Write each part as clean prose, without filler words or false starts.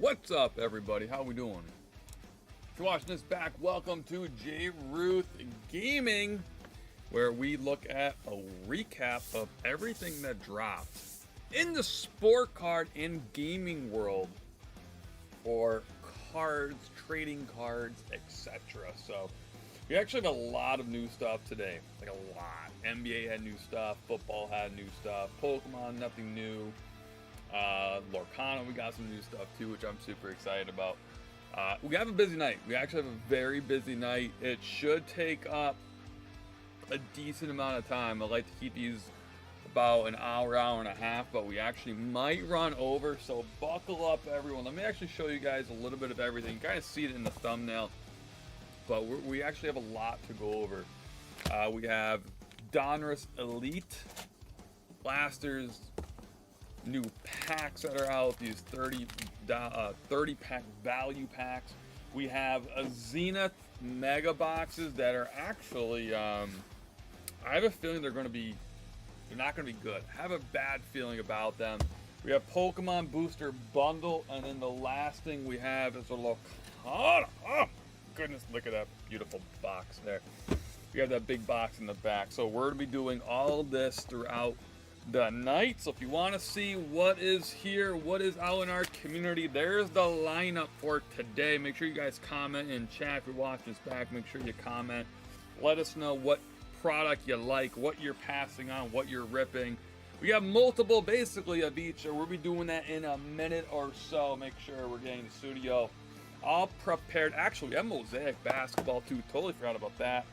What's up, everybody? How we doing? If you're watching this back, welcome to J. Ruth Gaming, where we look at a recap of everything that dropped in the sport card and gaming world for cards, trading cards, etc. So we actually have a lot of new stuff today, like a lot. NBA had new stuff, football had new stuff, Pokemon, nothing new. Lorcana, we got some new stuff too, which I'm super excited about. We have a busy night. We actually have a very busy night. It should take up a decent amount of time. I like to keep these about an hour, hour and a half, but we actually might run over, so buckle up, everyone. Let me actually show you guys a little bit of everything. You kind of see it in the thumbnail, but we actually have a lot to go over. We have Donruss Elite Blasters, new packs that are out, these 30 pack value packs. We have a Zenith Mega Boxes that are actually, I have a feeling they're not going to be good. I have a bad feeling about them. We have Pokemon Booster Bundle, and then the last thing we have is a Lorcana. Oh, goodness, look at that beautiful box there. We have that big box in the back. So we're going to be doing all of this throughout the night. So if you want to see what is here, what is out in our community, there's the lineup for today. Make sure you guys comment in chat. If you're watching this back, make sure you comment. Let us know what product you like, what you're passing on, what you're ripping. We have multiple basically of each, so we'll be doing that in a minute or so. Make sure we're getting the studio all prepared. Actually, we have Mosaic Basketball too. Totally forgot about that.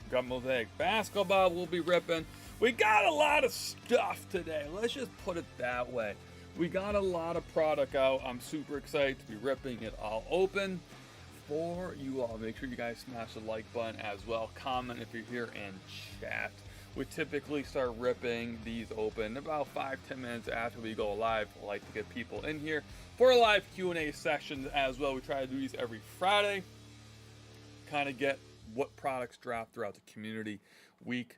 Got Mosaic Basketball we'll be ripping. We got a lot of stuff today. Let's just put it that way. We got a lot of product out. I'm super excited to be ripping it all open for you all. Make sure you guys smash the like button as well. Comment if you're here and chat. We typically start ripping these open about 5-10 minutes after we go live. I like to get people in here for a live Q&A session as well. We try to do these every Friday. Kind of get what products drop throughout the community week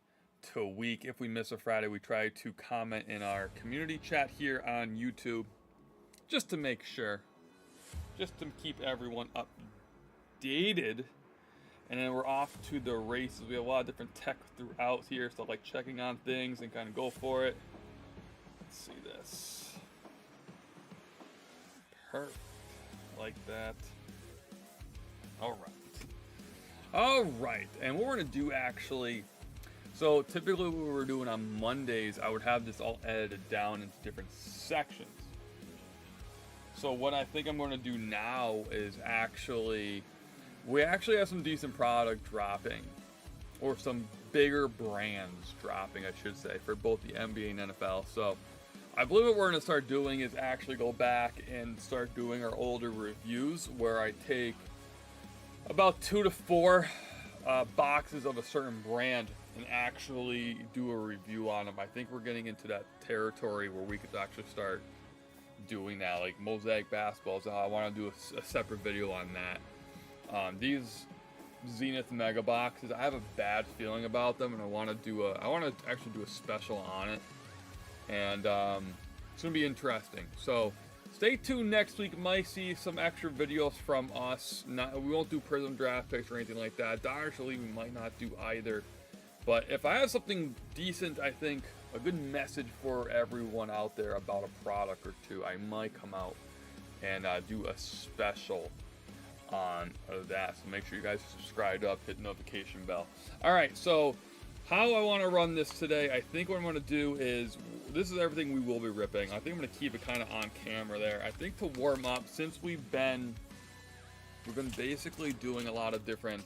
to week. If we miss a Friday, we try to comment in our community chat here on YouTube just to make sure, just to keep everyone updated. And then we're off to the races. We have a lot of different tech throughout here, so like checking on things and kind of go for it. Let's see this. Perfect. Like that. All right. And what we're gonna do actually, so typically what we're doing on Mondays, I would have this all edited down into different sections. So what I think I'm going to do now is we actually have some decent product dropping, or some bigger brands dropping, I should say, for both the NBA and NFL. So I believe what we're going to start doing is actually go back and start doing our older reviews, where I take about 2 to 4 boxes of a certain brand and actually do a review on them. I think we're getting into that territory where we could actually start doing that, like Mosaic Basketballs. I want to do a separate video on that. These Zenith Mega Boxes, I have a bad feeling about them, and I want to actually do a special on it, and it's gonna be interesting. So stay tuned next week. Might see some extra videos from us. We won't do Prizm draft picks or anything like that. Donruss Elite we might not do either. But if I have something decent, I think a good message for everyone out there about a product or two, I might come out and do a special on that. So make sure you guys are subscribed up, hit the notification bell. All right, so how I want to run this today, I think what I'm going to do is, this is everything we will be ripping. I think I'm going to keep it kind of on camera there. I think to warm up, since we've been basically doing a lot of different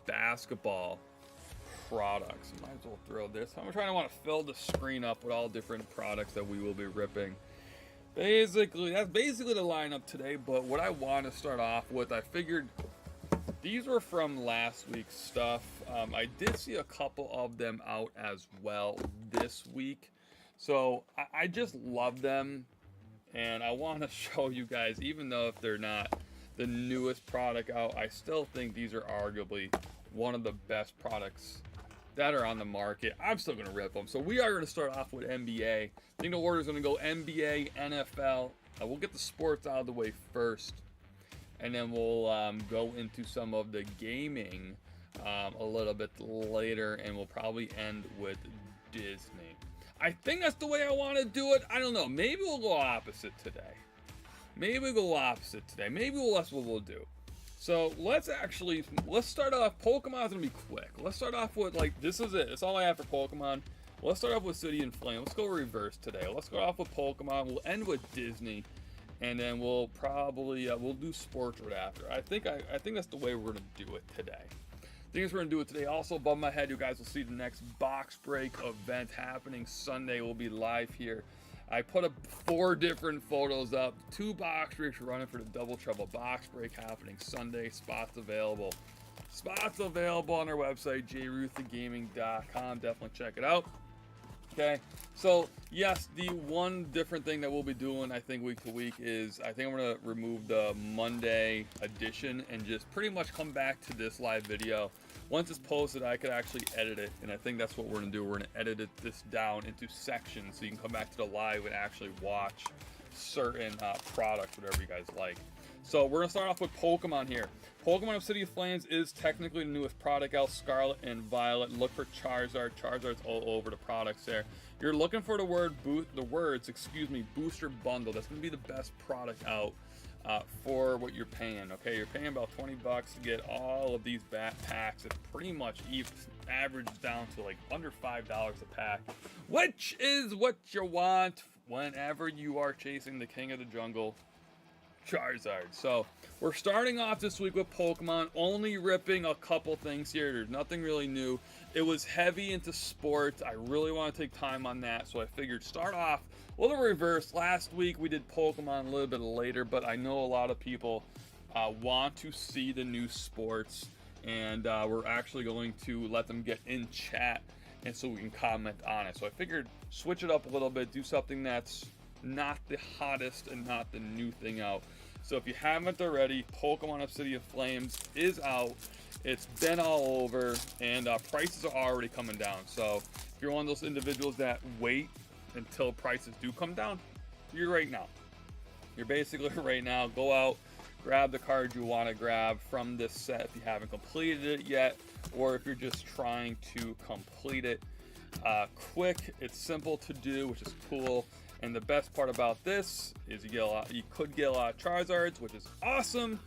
basketball products. Might as well throw this. I'm trying to want to fill the screen up with all different products that we will be ripping. Basically, that's basically the lineup today, but what I want to start off with, I figured these were from last week's stuff. I did see a couple of them out as well this week, so I just love them, and I want to show you guys, even though if they're not the newest product out, I still think these are arguably one of the best products that are on the market. I'm still going to rip them. So we are going to start off with NBA. I think the order is going to go NBA, NFL, We'll get the sports out of the way first, and then we'll go into some of the gaming a little bit later, and we'll probably end with Disney. I think that's the way I want to do it. I don't know. Maybe we'll go opposite today. Maybe that's what we'll do. So let's start off. Pokemon's gonna be quick. Let's start off with, like, this is it. That's all I have for Pokemon. Let's start off with City and Flame. Let's go reverse today. Let's go off with Pokemon. We'll end with Disney, and then we'll probably we'll do sports right after. I think that's the way we're gonna do it today. We're gonna do it today. Also, above my head, you guys will see the next box break event happening Sunday. We'll be live here. I put up 4 different photos up. 2 box breaks running for the Double Trouble box break happening Sunday. Spots available. Spots available on our website, jruththegaming.com. Definitely check it out. Okay, so yes, the one different thing that we'll be doing, I think, week to week is I think I'm going to remove the Monday edition and just pretty much come back to this live video. Once it's posted, I could actually edit it, and I think that's what we're going to do. We're going to edit this down into sections so you can come back to the live and actually watch certain products, whatever you guys like. So we're going to start off with Pokemon here. Pokemon Obsidian Flames is technically the newest product out, Scarlet and Violet. Look for Charizard. Charizard's all over the products there. You're looking for the words, Booster Bundle. That's going to be the best product out for what you're paying. Okay, you're paying about $20 to get all of these packs. It pretty much averages down to like under $5 a pack, which is what you want whenever you are chasing the king of the jungle, Charizard. So we're starting off this week with Pokemon, only ripping a couple things here. There's nothing really new. It was heavy into sports. I really want to take time on that, so I figured start off a little reverse. Last week we did Pokemon a little bit later, but I know a lot of people want to see the new sports, and we're actually going to let them get in chat, and so we can comment on it. So I figured switch it up a little bit, do something that's not the hottest and not the new thing out. So if you haven't already, Pokemon Obsidian Flames is out. It's been all over, and prices are already coming down. So if you're one of those individuals that wait until prices do come down, you're right now. You're basically right now. Go out, grab the card you want to grab from this set if you haven't completed it yet, or if you're just trying to complete it quick. It's simple to do, which is cool. And the best part about this is you could get a lot of Charizards, which is awesome.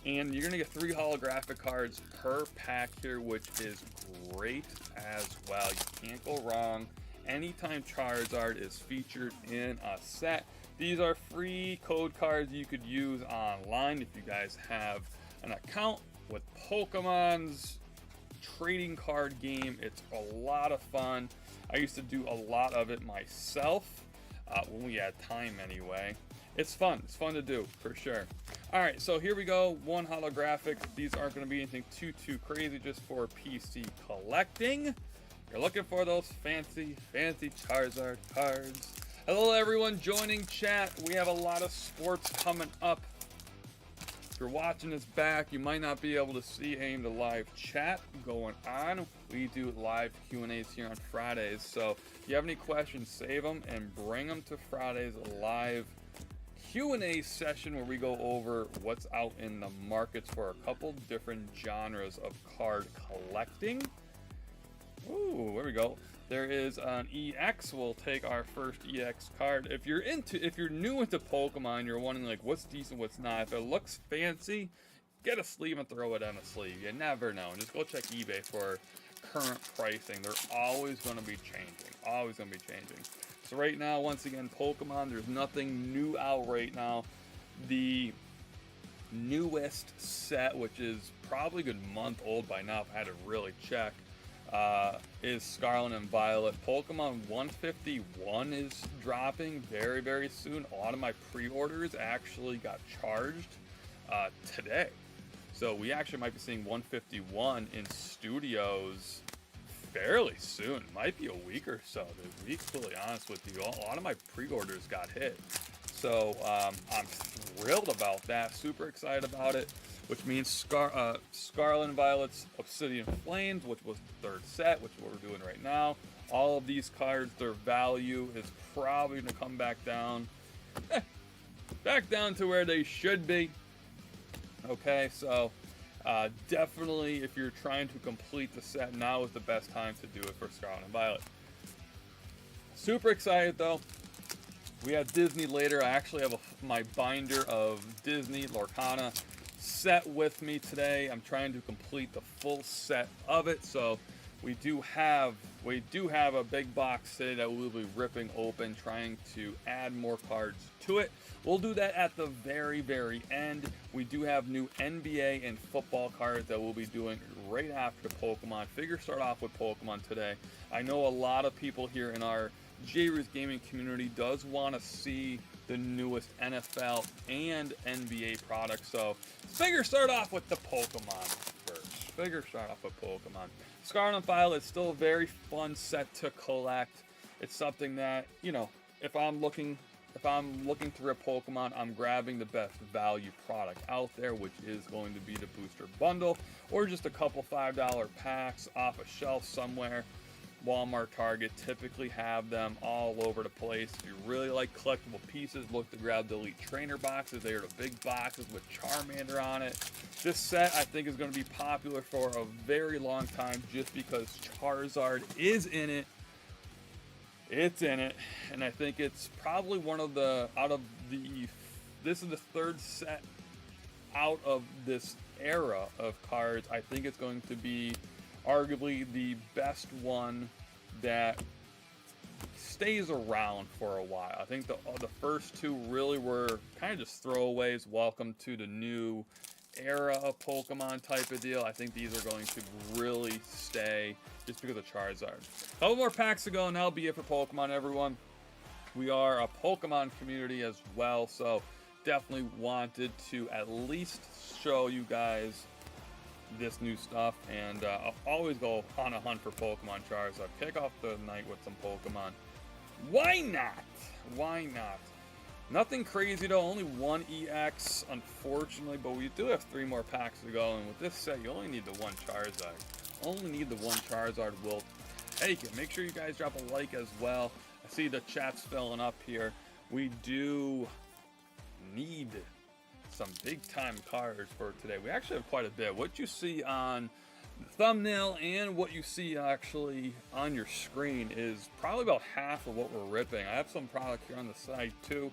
And you're gonna get 3 holographic cards per pack here, which is great as well. You can't go wrong anytime Charizard is featured in a set. These are free code cards you could use online if you guys have an account with Pokemon's trading card game. It's a lot of fun. I used to do a lot of it myself. When we had time anyway. It's fun. It's fun to do, for sure. Alright, so here we go. 1 holographic. These aren't going to be anything too crazy, just for PC collecting. You're looking for those fancy Charizard cards. Hello, everyone joining chat. We have a lot of sports coming up. If you're watching this back, you might not be able to see any of the live chat going on. We do live Q&As here on Fridays, so if you have any questions, save them and bring them to Friday's live Q&A session where we go over what's out in the markets for a couple different genres of card collecting. Ooh, there we go. There is an EX. We'll take our first EX card. If you're new into Pokemon, you're wondering like what's decent, what's not. If it looks fancy, get a sleeve and throw it on a sleeve. You never know. And just go check eBay for current pricing. They're always going to be changing. Always going to be changing. So right now, once again, Pokemon, there's nothing new out right now. The newest set, which is probably a good month old by now if I had to really check, is Scarlet and Violet. Pokemon 151 is dropping very soon. A lot of my pre-orders actually got charged today. So we actually might be seeing 151 in studios fairly soon. Might be a week or so. To be completely honest with you, a lot of my pre-orders got hit. So I'm thrilled about that. Super excited about it. Which means Scarlet and Violet's Obsidian Flames, which was the 3rd set, which is what we're doing right now. All of these cards, their value is probably going to come back down back down to where they should be. Okay, so definitely if you're trying to complete the set, now is the best time to do it for Scarlet and Violet. Super excited though. We have Disney later. I actually have my binder of Disney Lorcana set with me today. I'm trying to complete the full set of it, so we do have a big box today that we'll be ripping open, trying to add more cards to it. We'll do that at the very end. We do have new NBA and football cards that we'll be doing right after Pokemon. Figure start off with Pokemon today. I know a lot of people here in our J-Ruth gaming community does want to see the newest NFL and NBA products, so figure start off with the Pokemon first. Figure start off with Pokemon. Scarlet and Violet is still a very fun set to collect. It's something that, you know, if I'm looking to rip Pokemon, I'm grabbing the best value product out there, which is going to be the booster bundle or just a couple $5 packs off a shelf somewhere. Walmart, Target typically have them all over the place. If you really like collectible pieces, look to grab the Elite Trainer boxes. They are the big boxes with Charmander on it. This set I think is going to be popular for a very long time just because Charizard is in it. It's in it, and I think it's probably one of the, this is the third set out of this era of cards. I think it's going to be arguably the best one that stays around for a while. I think the first two really were kind of just throwaways. Welcome to the new era of Pokemon type of deal. I think these are going to really stay just because of Charizard. A couple more packs to go, and that'll be it for Pokemon, everyone. We are a Pokemon community as well, so definitely wanted to at least show you guys this new stuff, and I'll always go on a hunt for Pokemon Charizard. Kick off the night with some Pokemon. Why not? Why not? Nothing crazy though, only one EX, unfortunately, but we do have 3 more packs to go, and with this set, you only need the one Charizard. Only need the one Charizard, will take it. Make sure you guys drop a like as well. I see the chat's filling up here. We do need some big time cards for today. We actually have quite a bit. What you see on the thumbnail and what you see actually on your screen is probably about half of what we're ripping. I have some product here on the side too.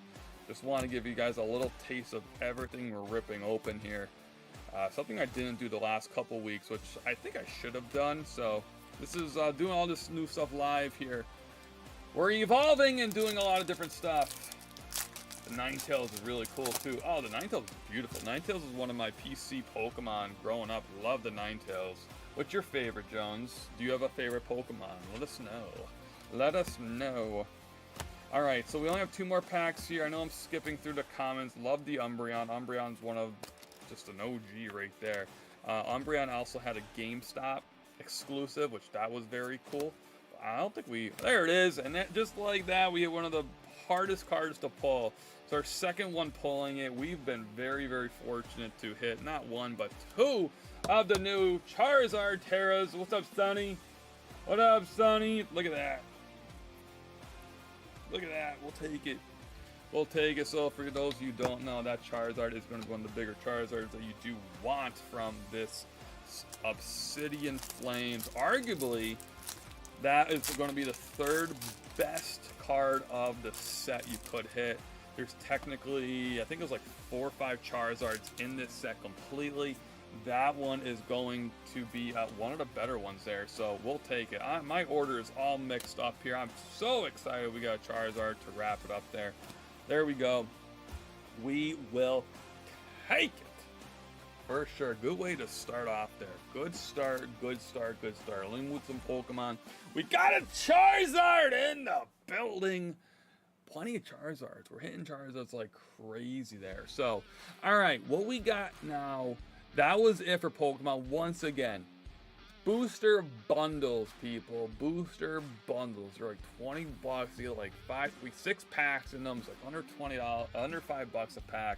Just want to give you guys a little taste of everything we're ripping open here. Something I didn't do the last couple weeks, which I think I should have done. So this is doing all this new stuff live here. We're evolving and doing a lot of different stuff. The Ninetales is really cool too. Oh, the Ninetales is beautiful. Ninetales is one of my PC Pokemon growing up. Love the Ninetales. What's your favorite, Jones? Do you have a favorite Pokemon? Let us know. Let us know. Alright, so we only have 2 more packs here. I know I'm skipping through the comments. Love the Umbreon. Umbreon's one of just an OG right there. Umbreon also had a GameStop exclusive, which that was very cool. I don't think there it is. And that, just like that, we hit one of the hardest cards to pull. It's our second one pulling it. We've been very fortunate to hit not 1 but 2 of the new Charizard Terras. What's up, Sonny? What up, Sonny? Look at that. Look at that. We'll take it. We'll take it. So for those of you who don't know, that Charizard is going to be one of the bigger Charizards that you do want from this Obsidian Flames. Arguably, that is going to be the 3rd best card of the set you could hit. There's technically, I think it was like 4 or 5 Charizards in this set completely. That one is going to be one of the better ones there, so we'll take it. My order is all mixed up here. I'm so excited we got a Charizard to wrap it up there. There we go. We will take it. For sure. Good way to start off there. Good start, good start, good start. Along with some Pokemon. We got a Charizard in the building. Plenty of Charizards. We're hitting Charizards like crazy there. So, alright, what we got now, that was it for Pokemon once again. Booster bundles, people. Booster bundles. They're like 20 bucks. You get like 6 packs in them. It's like under $20, under $5 a pack.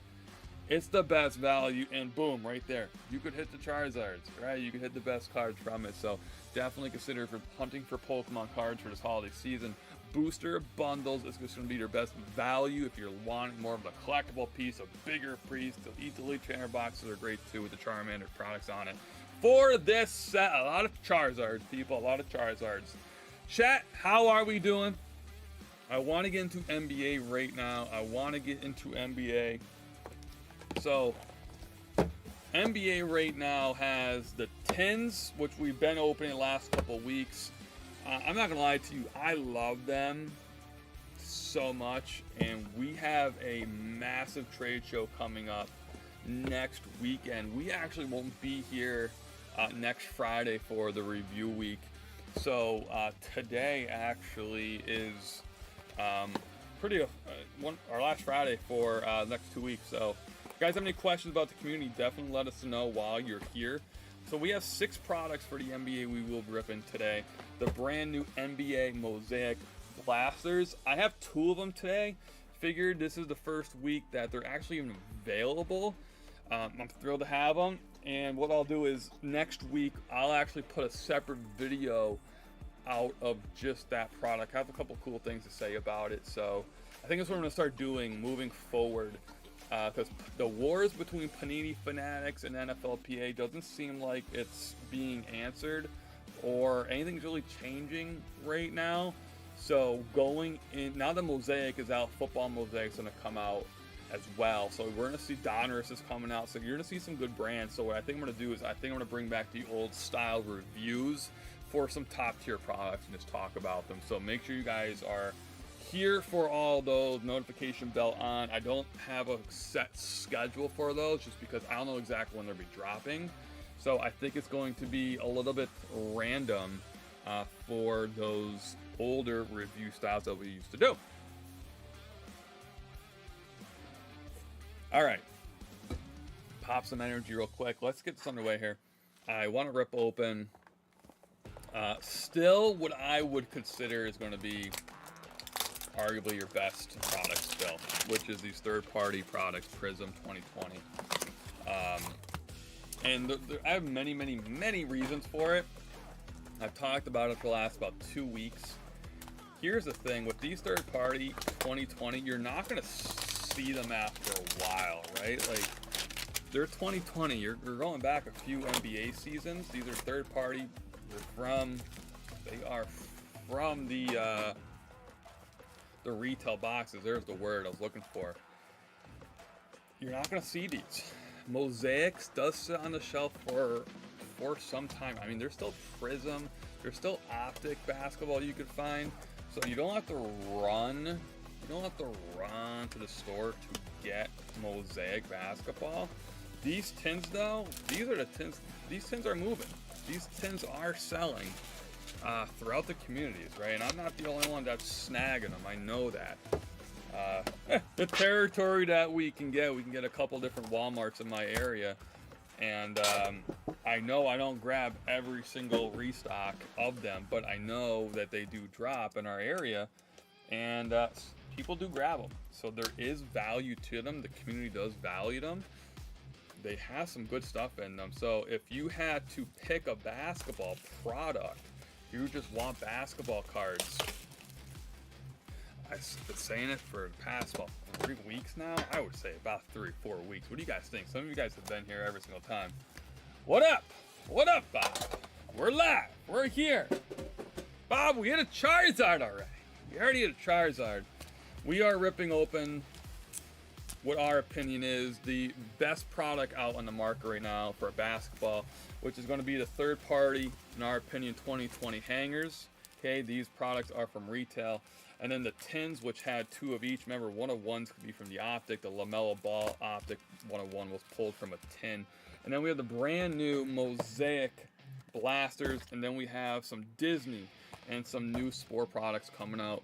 It's the best value, and boom, right there. You could hit the Charizards, right? You could hit the best cards from it. So definitely consider for hunting for Pokemon cards for this holiday season. Booster bundles is just going to be your best value if you're wanting more of a collectible piece, a bigger piece. The Elite Trainer boxes are great too with the Charmander products on it. For this set, a lot of Charizards, people, a lot of Charizards. Chat, how are we doing? I want to get into NBA right now. So, NBA right now has the tins, which we've been opening the last couple weeks. I'm not going to lie to you, I love them so much. And we have a massive trade show coming up next weekend. We actually won't be here next Friday for the review week. So, today actually is our last Friday for the next 2 weeks. So, if you guys have any questions about the community, definitely let us know while you're here. So we have 6 products for the NBA we will be ripping today. The brand new NBA Mosaic Blasters. I have 2 of them today. Figured this is the first week that they're actually even available. I'm thrilled to have them. And what I'll do is next week, I'll actually put a separate video out of just that product. I have a couple cool things to say about it. So I think that's what I'm going to start doing moving forward. Because the wars between Panini Fanatics and NFLPA doesn't seem like it's being answered or anything's really changing right now. So going in, now that Mosaic is out, Football Mosaic's going to come out as well. So we're going to see Donruss is coming out. So you're going to see some good brands. So what I think I'm going to do is I think I'm going to bring back the old style reviews for some top tier products and just talk about them. So make sure you guys are here for all those, notification bell on. I don't have a set schedule for those just because I don't know exactly when they'll be dropping. So I think it's going to be a little bit random for those older review styles that we used to do. All right, pop some energy real quick. Let's get this underway here. I want to rip open still what I would consider is going to be arguably your best product still, which is these third-party products, Prizm 2020. And I have many reasons for it. I've talked about it for the last about 2 weeks. Here's the thing, with these third-party 2020, you're not going to see them after a while, right? Like, they're 2020. You're going back a few NBA seasons. These are third-party. They are from the retail boxes. There's the word I was looking for. You're not going to see these. Mosaics does sit on the shelf for some time. I mean, there's still Prizm. There's still Optic basketball you could find. So you don't have to run. You don't have to run to the store to get Mosaic basketball. These tins, though, these are the tins. These tins are moving. These tins are selling throughout the communities, right? And I'm not the only one that's snagging them. I know that. The territory that we can get a couple different Walmarts in my area. And I know I don't grab every single restock of them, but I know that they do drop in our area. And people do grab them. So there is value to them. The community does value them. They have some good stuff in them. So if you had to pick a basketball product, you just want basketball cards. I've been saying it for the past, 3 weeks now. I would say about 3 or 4 weeks. What do you guys think? Some of you guys have been here every single time. What up? What up, Bob? We're live. We're here. Bob, we hit a Charizard already. We already hit a Charizard. We are ripping open what our opinion is the best product out on the market right now for basketball, which is going to be the third party, in our opinion, 2020 hangers. Okay, these products are from retail. And then the tins, which had 2 of each. Remember, 1 of 1s could be from the Optic. The LaMelo Ball Optic 1 of 1 was pulled from a tin. And then we have the brand new Mosaic Blasters. And then we have some Disney and some new Spore products coming out.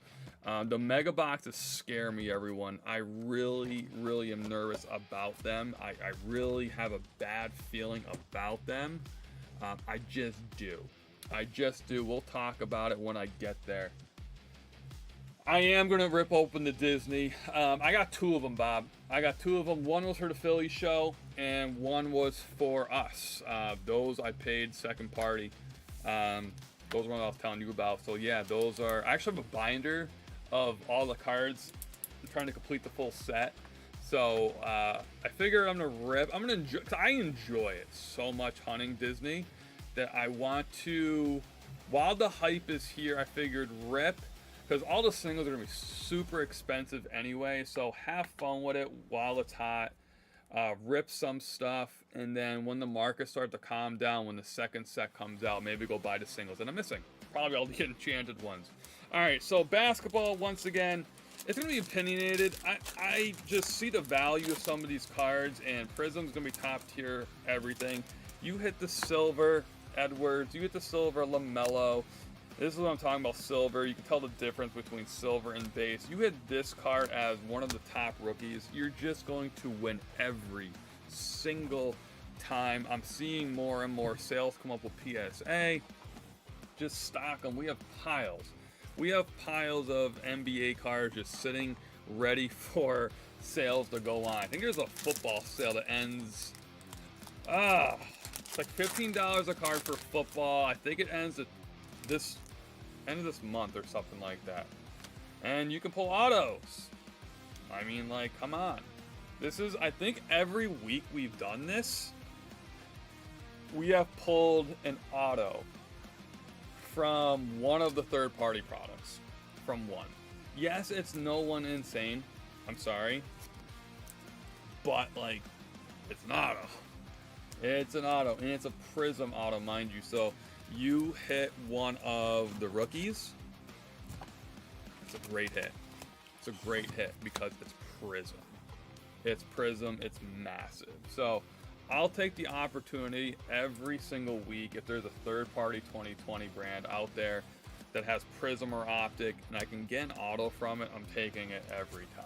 The Mega Boxes scare me, everyone. I really am nervous about them. I really have a bad feeling about them. I just do. We'll talk about it when I get there. I am going to rip open the Disney. I got 2 of them, Bob. I got 2 of them. One was for the Philly show, and one was for us. Those I paid second party. Those are what I was telling you about. So yeah, those are... I actually have a binder of all the cards. I'm trying to complete the full set. So I figure I'm going to rip... I'm going to enjoy... 'cause I enjoy it so much hunting Disney that I want to... While the hype is here, I figured rip... Because all the singles are going to be super expensive anyway, so have fun with it while it's hot. Rip some stuff, and then when the market starts to calm down, when the second set comes out, maybe go buy the singles that I'm missing. Probably all the enchanted ones. Alright, so basketball, once again, it's going to be opinionated. I just see the value of some of these cards, and Prizm's going to be top tier everything. You hit the silver Edwards, you hit the silver LaMelo. This is what I'm talking about, silver. You can tell the difference between silver and base. You hit this card as one of the top rookies, you're just going to win every single time. I'm seeing more and more sales come up with PSA. Just stock them. We have piles. We have piles of NBA cards just sitting ready for sales to go on. I think there's a football sale that ends... it's like $15 a card for football. I think it ends at end of this month or something like that. And you can pull autos. I mean, like, come on. This is, I think every week we've done this, we have pulled an auto from one of the third-party products. From one. Yes, it's no one insane. I'm sorry. But, like, it's an auto. It's an auto. And it's a Prizm auto, mind you. So, you hit one of the rookies, it's a great hit. It's a great hit because it's Prizm. It's Prizm, it's massive. So I'll take the opportunity every single week if there's a third-party 2020 brand out there that has Prizm or Optic and I can get an auto from it, I'm taking it every time.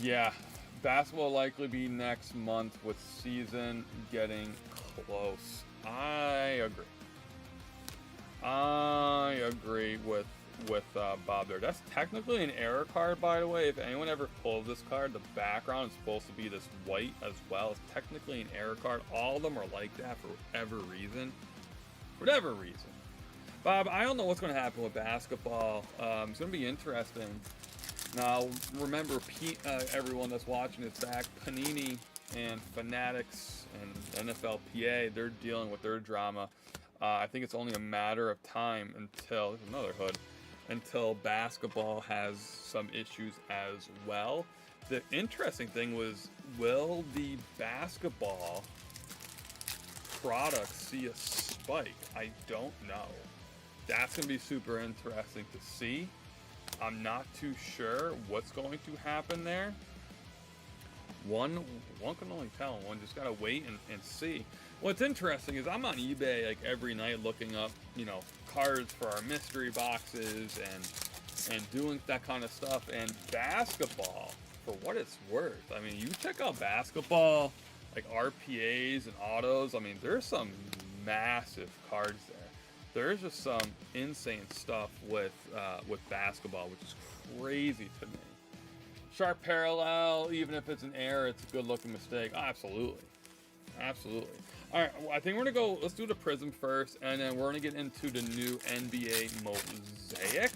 Yeah. Basketball will likely be next month with season getting close. I agree with Bob there. That's technically an error card, by the way. If anyone ever pulls this card, the background is supposed to be this white as well. It's technically an error card. All of them are like that for whatever reason. Whatever reason. Bob, I don't know what's going to happen with basketball. It's going to be interesting. Now, remember, everyone that's watching this back, Panini and Fanatics and NFLPA, they're dealing with their drama. I think it's only a matter of time until, there's another hood, until basketball has some issues as well. The interesting thing was, will the basketball products see a spike? I don't know. That's going to be super interesting to see. I'm not too sure what's going to happen there. One can only tell. One just gotta wait and see. What's interesting is I'm on eBay like every night looking up, you know, cards for our mystery boxes and doing that kind of stuff. And basketball, for what it's worth, I mean, you check out basketball, like RPAs and autos. I mean, there's some massive cards there. There's just some insane stuff with basketball, which is crazy to me. Sharp parallel, even if it's an error, it's a good-looking mistake. Oh, absolutely. Absolutely. All right, well, I think we're going to go, let's do the Prizm first, and then we're going to get into the new NBA Mosaic.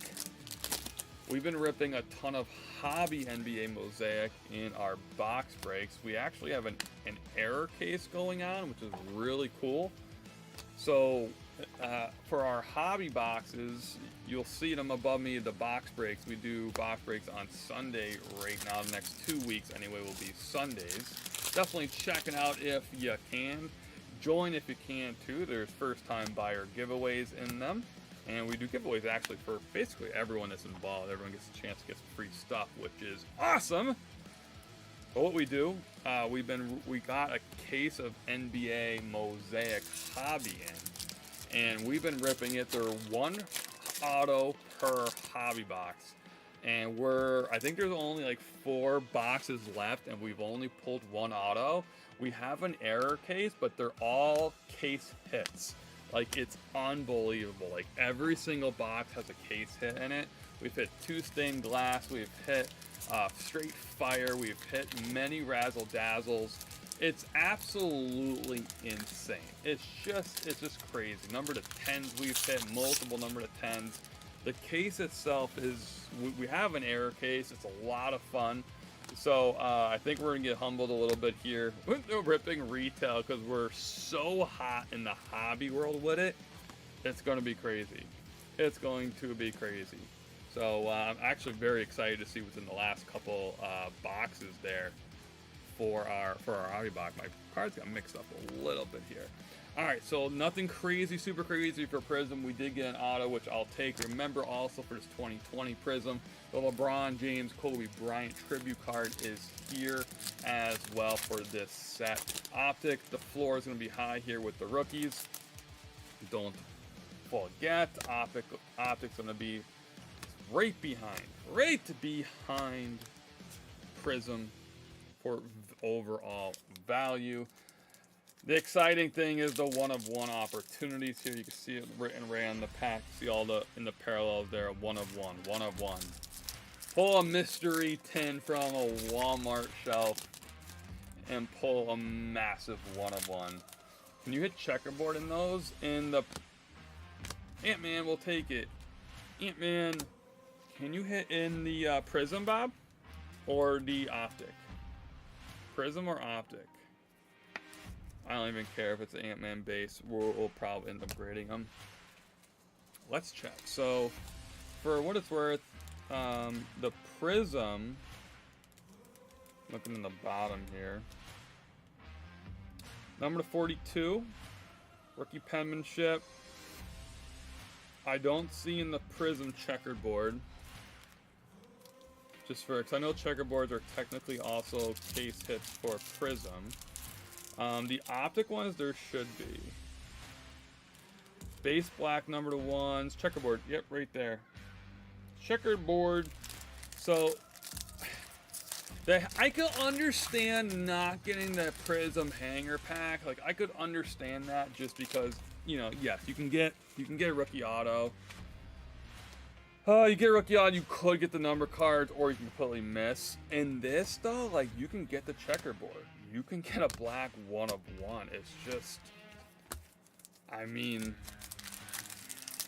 We've been ripping a ton of hobby NBA Mosaic in our box breaks. We actually have an error case going on, which is really cool. So, for our hobby boxes, you'll see them above me, the box breaks. We do box breaks on Sunday right now. The next 2 weeks anyway will be Sundays. Definitely check it out if you can. Join if you can too. There's first time buyer giveaways in them. And we do giveaways actually for basically everyone that's involved. Everyone gets a chance to get some free stuff, which is awesome. But what we do, we got a case of NBA Mosaic hobby in. And we've been ripping it. They're one auto per hobby box. And I think there's only like 4 boxes left and we've only pulled one auto. We have an error case, but they're all case hits. Like, it's unbelievable. Like, every single box has a case hit in it. We've hit 2 stained glass. We've hit straight fire. We've hit many razzle dazzles. It's absolutely insane. It's just crazy. Number of 10s we've hit, multiple number of 10s. The case itself is, we have an error case. It's a lot of fun. So I think we're gonna get humbled a little bit here with the ripping retail, because we're so hot in the hobby world with it. It's gonna be crazy. It's going to be crazy. So I'm actually very excited to see what's in the last couple boxes there for our hobby box. My cards got mixed up a little bit here. All right, so nothing crazy, super crazy for Prizm. We did get an auto, which I'll take. Remember also for this 2020 Prizm, the LeBron James Kobe Bryant tribute card is here as well for this set. Optic, the floor is going to be high here with the rookies. Don't forget, Optic's going to be right behind Prizm for overall value. The exciting thing is the one-of-one opportunities here. You can see it written right on the pack. See all in the parallels there, one of one. Pull a mystery tin from a Walmart shelf and pull a massive one-of-one. Can you hit checkerboard in those? In the Ant-Man will take it. Ant-Man, can you hit in the Prizm, Bob? Or the Optic? Prizm or Optic? I don't even care if it's an Ant-Man base. We'll probably end up grading them. Let's check. So, for what it's worth, the Prizm, looking in the bottom here, number 42, rookie penmanship. I don't see in the Prizm checkerboard. Just for, because I know checkerboards are technically also case hits for Prizm. The Optic ones, there should be. Base black number to ones. Checkerboard, yep, right there. Checkerboard. So, I could understand not getting the Prizm hanger pack. Like, I could understand that just because, you know, yes, you can get a rookie auto. You get a rookie auto, you could get the number cards, or you can completely miss. In this, though, like, you can get the checkerboard. You can get a black one-of-one. It's just, I mean,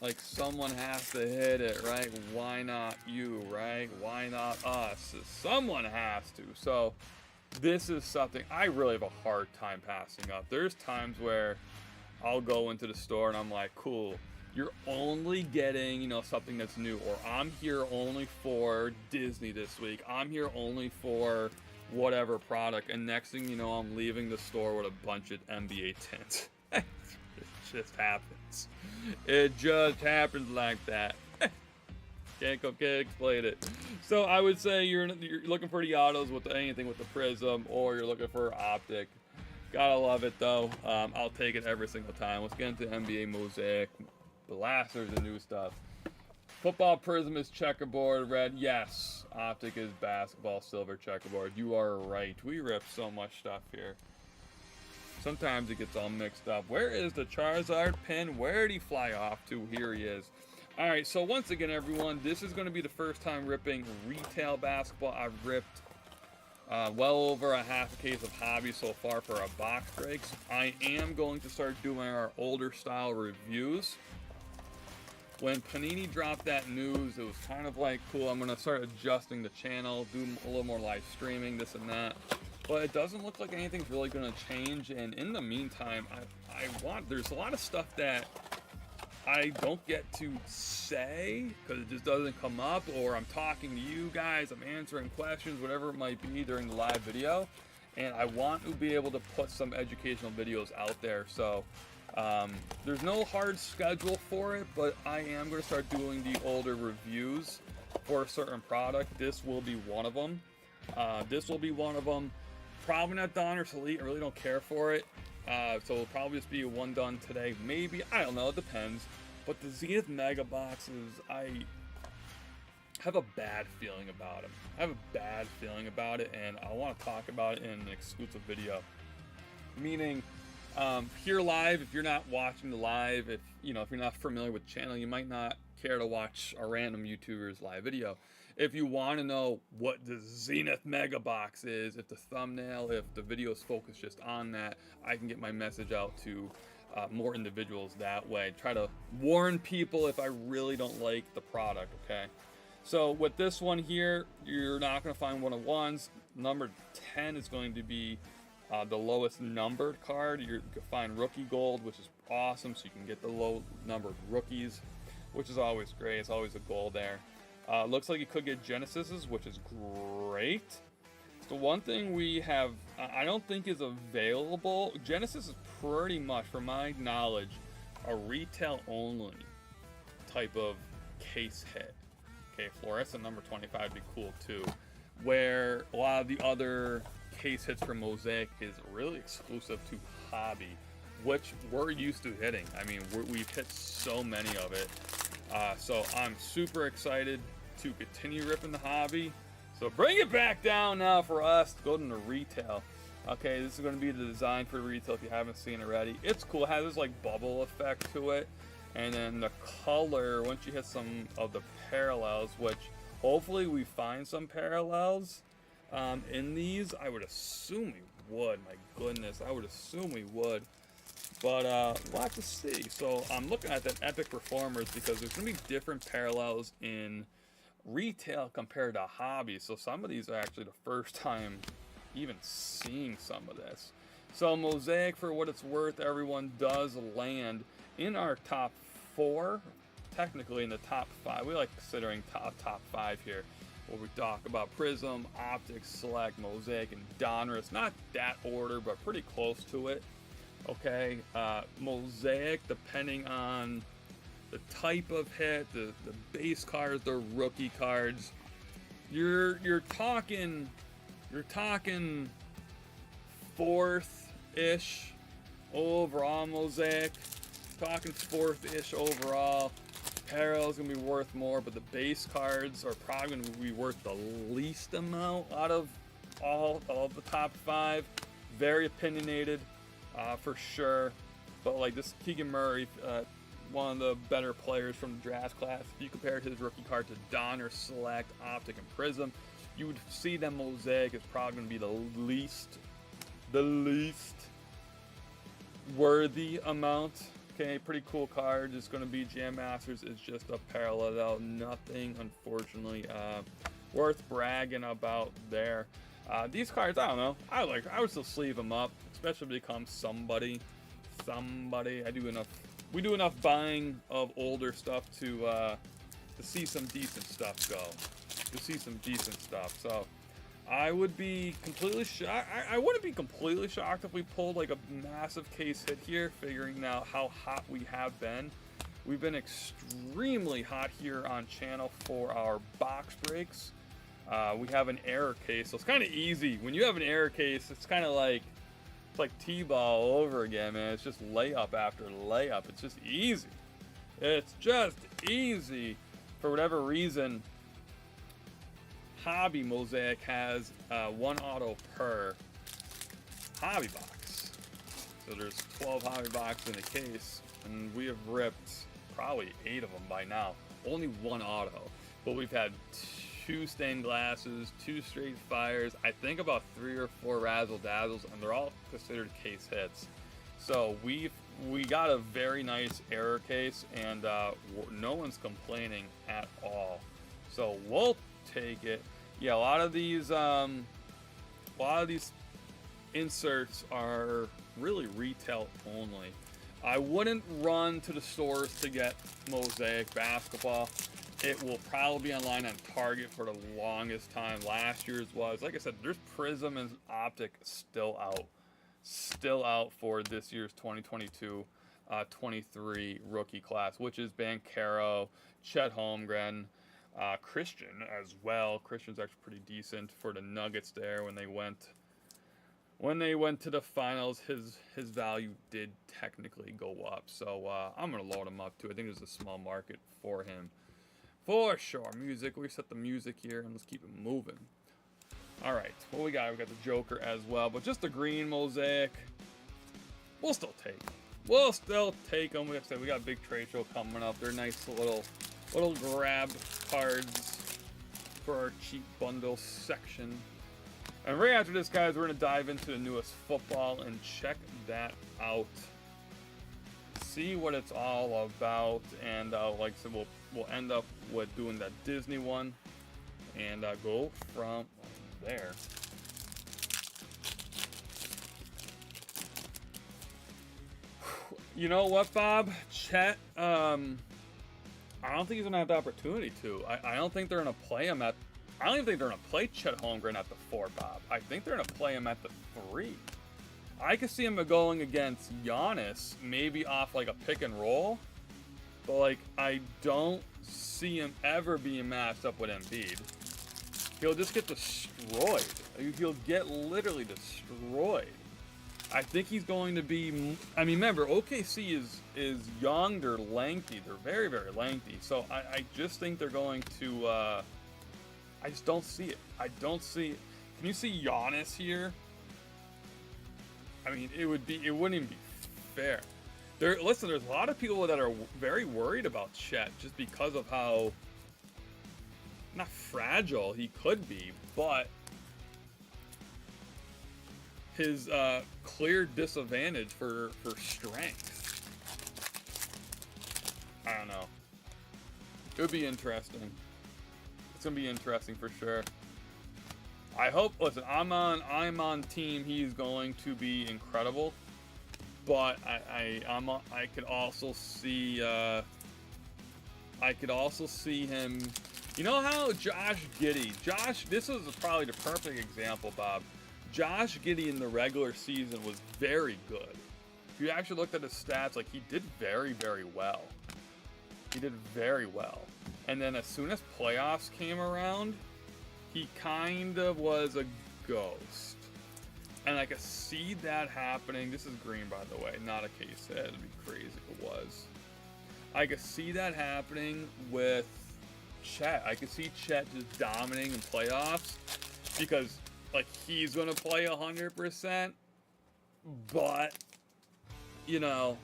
like, someone has to hit it, right? Why not you, right? Why not us? Someone has to. So this is something I really have a hard time passing up. There's times where I'll go into the store and I'm like, cool, you're only getting, you know, something that's new, or I'm here only for Disney this week. I'm here only for whatever product, and next thing you know, I'm leaving the store with a bunch of NBA tints. It just happens. It just happens like that. Can't explain it. So I would say you're looking for the autos with anything with the Prizm, or you're looking for Optic. Gotta love it though. I'll take it every single time. Let's get into NBA Mosaic Blasters and new stuff. Football Prizm is checkerboard red. Yes. Optic is basketball silver checkerboard. You are right. We rip so much stuff here. Sometimes it gets all mixed up. Where is the Charizard pin? Where did he fly off to? Here he is. All right, so once again, everyone, this is going to be the first time ripping retail basketball. I've ripped well over a half a case of hobby so far for our box breaks. I am going to start doing our older style reviews. When Panini dropped that news, it was kind of like, cool, I'm going to start adjusting the channel, do a little more live streaming, this and that. But it doesn't look like anything's really going to change. And in the meantime, there's a lot of stuff that I don't get to say because it just doesn't come up, or I'm talking to you guys, I'm answering questions, whatever it might be during the live video. And I want to be able to put some educational videos out there. So there's no hard schedule for it, but I am going to start doing the older reviews for a certain product. This will be one of them. Probably not Donruss Elite. I really don't care for it. So it'll probably just be one done today. Maybe. I don't know. It depends. But the Zenith Mega Boxes, I have a bad feeling about them. And I want to talk about it in an exclusive video. Meaning, here live, if you're not watching the live, if if you're not familiar with the channel, you might not care to watch a random YouTuber's live video. If you want to know what the Zenith Mega Box is, if the thumbnail, if the video is focused just on that, I can get my message out to more individuals that way. Try to warn people if I really don't like the product, okay? So with this one here, you're not going to find one of ones. Number 10 is going to be the lowest numbered card. You can find rookie gold, which is awesome, so you can get the low numbered rookies, which is always great. It's always a goal there. Looks like you could get Genesises, which is great. So one thing we have, I don't think is available. Genesis is pretty much, from my knowledge, a retail only type of case hit. Okay, fluorescent number 25 would be cool too. Where a lot of the other case hits for Mosaic is really exclusive to hobby, which we're used to hitting. I mean, we've hit so many of it. So I'm super excited to continue ripping the hobby. So bring it back down now for us to go to the retail. Okay, this is going to be the design for retail if you haven't seen it already. It's cool. It has this like bubble effect to it. And then the color, once you hit some of the parallels, which hopefully we find some parallels in these. I would assume we would. My goodness, I would assume we would. But we'll have to see. So I'm looking at that Epic Performers because there's going to be different parallels in retail compared to hobby. So some of these are actually the first time even seeing some of this. So Mosaic, for what it's worth, everyone does land in our top 4, technically in the top 5. We like considering top 5 here, where we talk about Prizm, Optic, Select, Mosaic, and Donruss. Not that order, but pretty close to it. Okay, Mosaic, depending on the type of hit, the base cards, the rookie cards, you're talking 4th-ish overall Mosaic. Talking 4th-ish overall. Parallel's gonna be worth more, but the base cards are probably gonna be worth the least amount out of all of the top 5. Very opinionated, for sure. But like this Keegan Murray, one of the better players from the draft class. If you compared his rookie card to Donruss, Select, Optic, and Prizm, you would see that Mosaic is probably going to be the least worthy amount. Okay, pretty cool card. It's going to be Jam Masters. It's just a parallel. Nothing, unfortunately, worth bragging about there. These cards, I don't know. I would still sleeve them up, especially if they become somebody. We do enough buying of older stuff to see some decent stuff go. So I would be completely shocked. I wouldn't be completely shocked if we pulled like a massive case hit here, figuring out how hot we have been. We've been extremely hot here on channel for our box breaks. We have an error case, so it's kind of easy. When you have an error case, it's kind of like T-ball all over again, man. It's just layup after layup. It's just easy. It's just easy. For whatever reason, Hobby Mosaic has 1 auto per hobby box. So there's 12 hobby boxes in a case, and we have ripped probably 8 of them by now. Only 1 auto, but we've had 2 stained glasses, 2 straight fires, I think about 3 or 4 razzle dazzles, and they're all considered case hits. So we got a very nice error case, and no one's complaining at all. So we'll take it. Yeah, a lot of these inserts are really retail only. I wouldn't run to the stores to get Mosaic basketball. It will probably be online on Target for the longest time. Last year's was, like I said, there's Prizm and Optic still out for this year's 2022-23 rookie class, which is Bancaro, Chet Holmgren, Christian as well. Christian's actually pretty decent for the Nuggets there when they went to the finals. His value did technically go up, so I'm gonna load him up too. I think there's a small market for him. For sure. Music. We set the music here and let's keep it moving. Alright, what we got? We got the Joker as well, but just the green Mosaic. we'll still take them. We'll still take them. Like I said, we got a big trade show coming up. They're nice little grab cards for our cheap bundle section. And right after this, guys, we're going to dive into the newest football and check that out. See what it's all about. And like I said, we'll end up with doing that Disney one. And go from there. You know what, Bob? Chet, I don't think he's gonna have the opportunity to. I don't think they're gonna play him at. I don't even think they're gonna play Chet Holmgren at the 4, Bob. I think they're gonna play him at the 3. I could see him going against Giannis, maybe off like a pick and roll, but like I don't see him ever being matched up with Embiid. He'll just get destroyed. He'll get literally destroyed. I think he's going to be. I mean, remember, OKC is young. They're lengthy. They're very, very lengthy. So I just think they're going to. I just don't see it. I don't see it. Can you see Giannis here? I mean, it wouldn't even be fair. Listen, there's a lot of people that are very worried about Chet just because of how not fragile he could be, but his clear disadvantage for strength. I don't know. It would be interesting. It's gonna be interesting for sure. I hope. Listen, I'm on team. He's going to be incredible, but I could also see him. You know how Josh Giddey. This is probably the perfect example, Bob. Josh Giddey in the regular season was very good. If you actually looked at his stats, like he did very, very well. He did very well. And then as soon as playoffs came around, he kind of was a ghost. And I could see that happening. This is green, by the way, not a case hit. It'd be crazy if it was. I could see that happening with Chet. I could see Chet just dominating in playoffs because like he's gonna play 100%, but you know,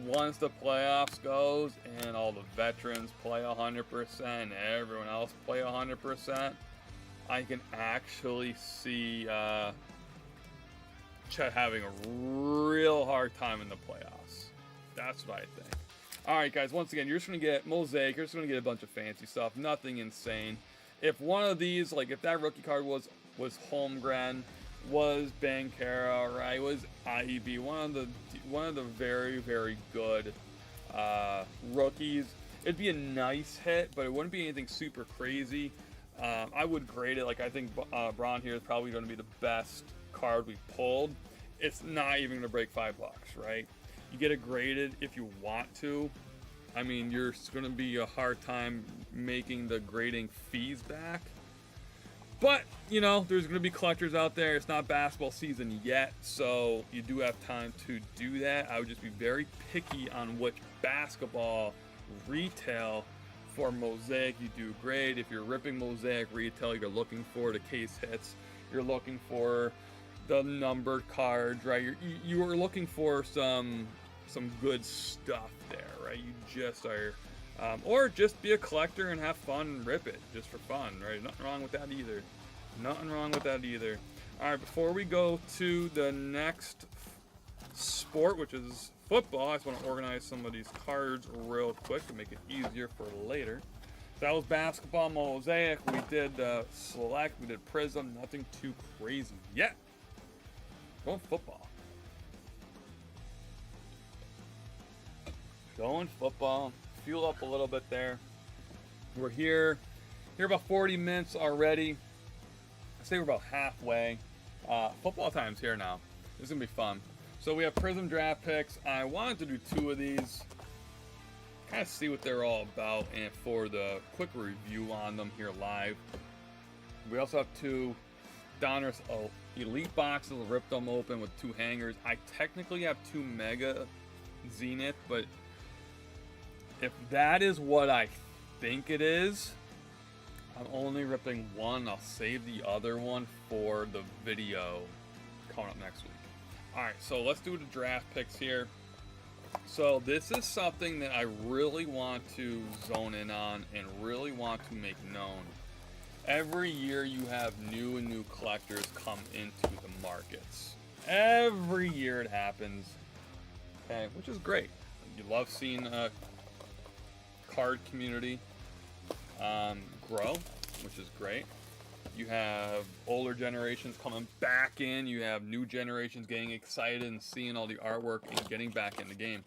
once the playoffs goes and all the veterans play 100% and everyone else play 100%, I can actually see Chet having a real hard time in the playoffs. That's what I think. All right, guys. Once again, you're just gonna get Mosaic. You're just gonna get a bunch of fancy stuff. Nothing insane. If one of these, like if that rookie card was Holmgren, was Bankera, right? Was IEB, one of the very, very good rookies. It'd be a nice hit, but it wouldn't be anything super crazy. I would grade it like I think Braun here is probably going to be the best card we pulled. It's not even going to break $5, right? You get it graded if you want to. I mean, you're going to be a hard time making the grading fees back. But, you know, there's going to be collectors out there. It's not basketball season yet, so you do have time to do that. I would just be very picky on which basketball retail for Mosaic you do grade. If you're ripping Mosaic retail, you're looking for the case hits. You're looking for the numbered cards, right? You are looking for some good stuff there, right? You just are... or just be a collector and have fun and rip it just for fun, right? Nothing wrong with that either. Nothing wrong with that either. All right, before we go to the next sport, which is football, I just want to organize some of these cards real quick to make it easier for later. That was basketball, Mosaic. We did select, we did Prizm. Nothing too crazy yet. Going football. Going football. Fuel up a little bit there. We're here about 40 minutes already. I say we're about halfway. Football time's here now. This is gonna be fun. So we have Prizm draft picks. I wanted to do 2 of these, kind of see what they're all about, and for the quick review on them here live. We also have 2 Donruss Elite boxes. We'll rip them open with 2 hangers. I technically have 2 Mega Zenith, but if that is what I think it is, I'm only ripping 1. I'll save the other one for the video coming up next week. Alright, so let's do the draft picks here. So this is something that I really want to zone in on and really want to make known. Every year you have new and new collectors come into the markets. Every year it happens. Okay, which is great. You love seeing a card community grow, which is great. You have older generations coming back in. You have new generations getting excited and seeing all the artwork and getting back in the game.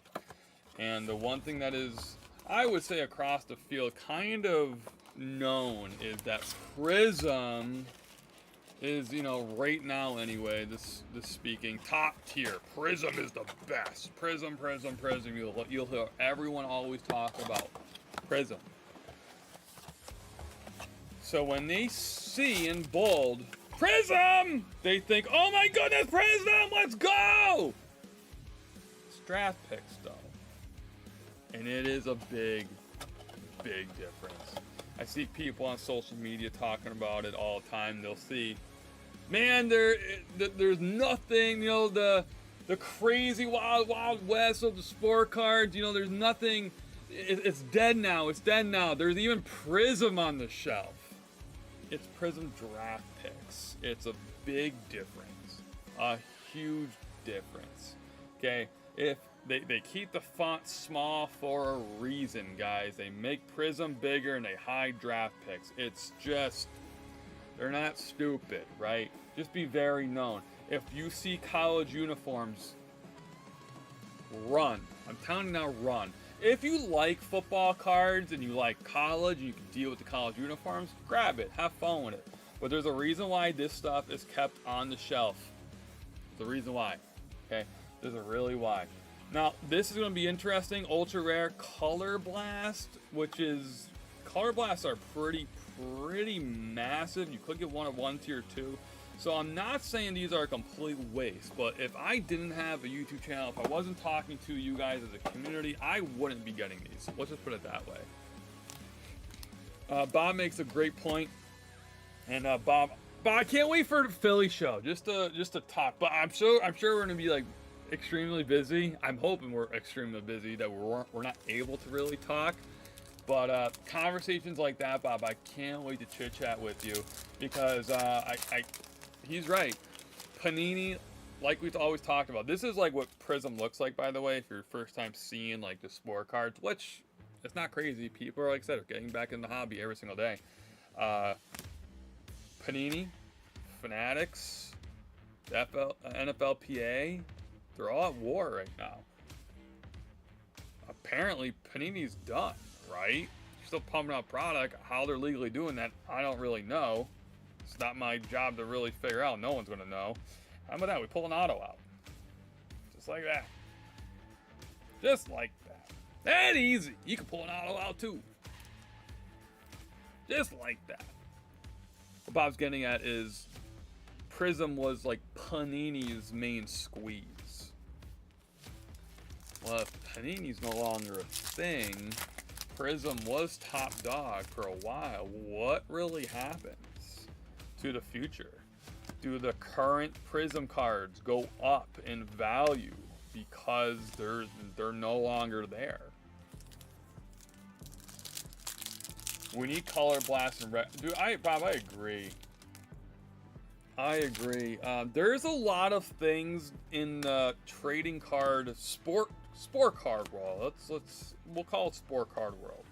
And the one thing that is, I would say, across the field kind of known is that Prizm is, you know, right now anyway, this speaking, top tier. Prizm is the best. Prizm. You'll hear everyone always talk about Prizm. So when they see in bold, Prizm, they think, oh my goodness, Prizm, let's go! It's draft picks though. And it is a big, big difference. I see people on social media talking about it all the time. They'll see, man, there's nothing, you know, the crazy wild west of the sport cards, you know, there's nothing, it's dead now, There's even Prizm on the shelf. It's Prizm draft picks. It's a big difference, a huge difference. Okay, if they keep the font small for a reason, guys. They make Prizm bigger and they hide draft picks. It's just, they're not stupid, right? Just be very known. If you see college uniforms, run. I'm telling you now, run. If you like football cards and you like college and you can deal with the college uniforms, grab it, have fun with it. But there's a reason why this stuff is kept on the shelf. There's a reason why, okay? There's a really why. Now, this is going to be interesting. Ultra rare Color Blast, which is, Color Blasts are pretty massive. You could get one at 1 tier 2. So I'm not saying these are a complete waste, but if I didn't have a YouTube channel, if I wasn't talking to you guys as a community, I wouldn't be getting these. Let's just put it that way. Bob makes a great point, and Bob, I can't wait for the Philly show just to talk. But I'm sure we're gonna be like extremely busy. I'm hoping we're extremely busy that we're not able to really talk. But conversations like that, Bob, I can't wait to chit chat with you because he's right. Panini, like we've always talked about, this is like what Prizm looks like, by the way, if you're your first time seeing like the sport cards, which it's not crazy. People are, like I said, are getting back in the hobby every single day. Panini, Fanatics, NFLPA, they're all at war right now. Apparently, Panini's done, right? Still pumping out product. How they're legally doing that, I don't really know. It's not my job to really figure out. No one's going to know. How about that? We pull an auto out. Just like that. Just like that. That easy. You can pull an auto out too. Just like that. What Bob's getting at is Prizm was like Panini's main squeeze. Well, if Panini's no longer a thing, Prizm was top dog for a while. What really happens to the future? Do the current Prizm cards go up in value because they're no longer there? We need Color Blast and dude, Bob, I agree. I agree. There's a lot of things in the trading card sport card world. We'll call it sport card world.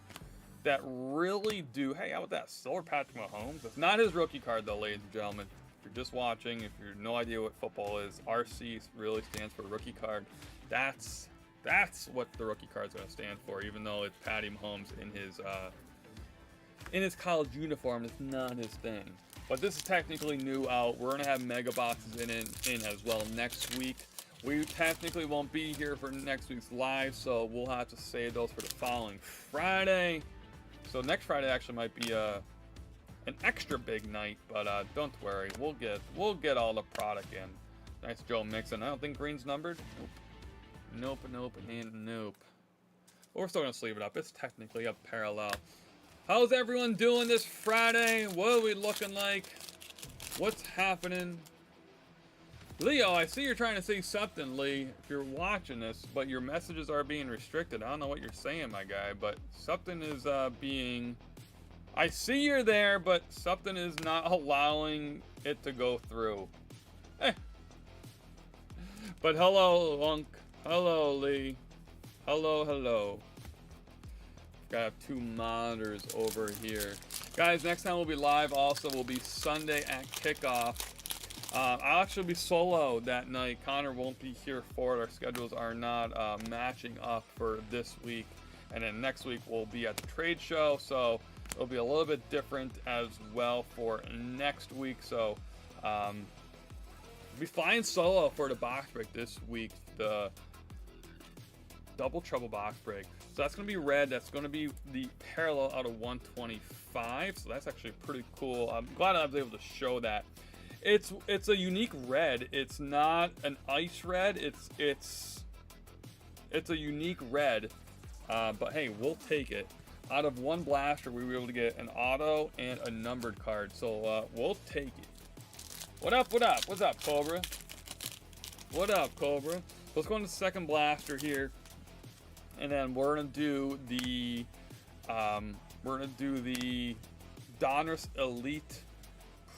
That really do. Hey, how about that? Silver Patrick Mahomes. It's not his rookie card though, ladies and gentlemen. If you're just watching, if you're no idea what football is, RC really stands for rookie card. That's what the rookie card's going to stand for. Even though it's Patty Mahomes in his college uniform, it's not his thing. But this is technically new out. We're going to have mega boxes in as well next week. We technically won't be here for next week's live, so we'll have to save those for the following Friday. So next Friday actually might be an extra big night, but don't worry, we'll get all the product in. Nice Joe Mixon. I don't think green's numbered. Nope, and nope. But we're still gonna sleeve it up. It's technically a parallel. How's everyone doing this Friday? What are we looking like? What's happening? Leo, I see you're trying to say something, Lee, if you're watching this, but your messages are being restricted. I don't know what you're saying, my guy, but something is being... I see you're there, but something is not allowing it to go through. Eh. But hello, Lunk. Hello, Lee. Hello, hello. Gotta have two monitors over here. Guys, next time we'll be live also will be Sunday at kickoff. I'll actually be solo that night. Connor won't be here for it. Our schedules are not matching up for this week. And then next week we'll be at the trade show. So it'll be a little bit different as well for next week. So we'll be flying solo for the box break this week. The double trouble box break. So that's going to be red. That's going to be the parallel out of 125. So that's actually pretty cool. I'm glad I was able to show that. It's a unique red. It's not an ice red. It's a unique red. But hey, we'll take it. Out of one blaster, we were able to get an auto and a numbered card. So we'll take it. What up? What up? What's up, Cobra? What up, Cobra? Let's go into the second blaster here, and then we're gonna do the Donruss Elite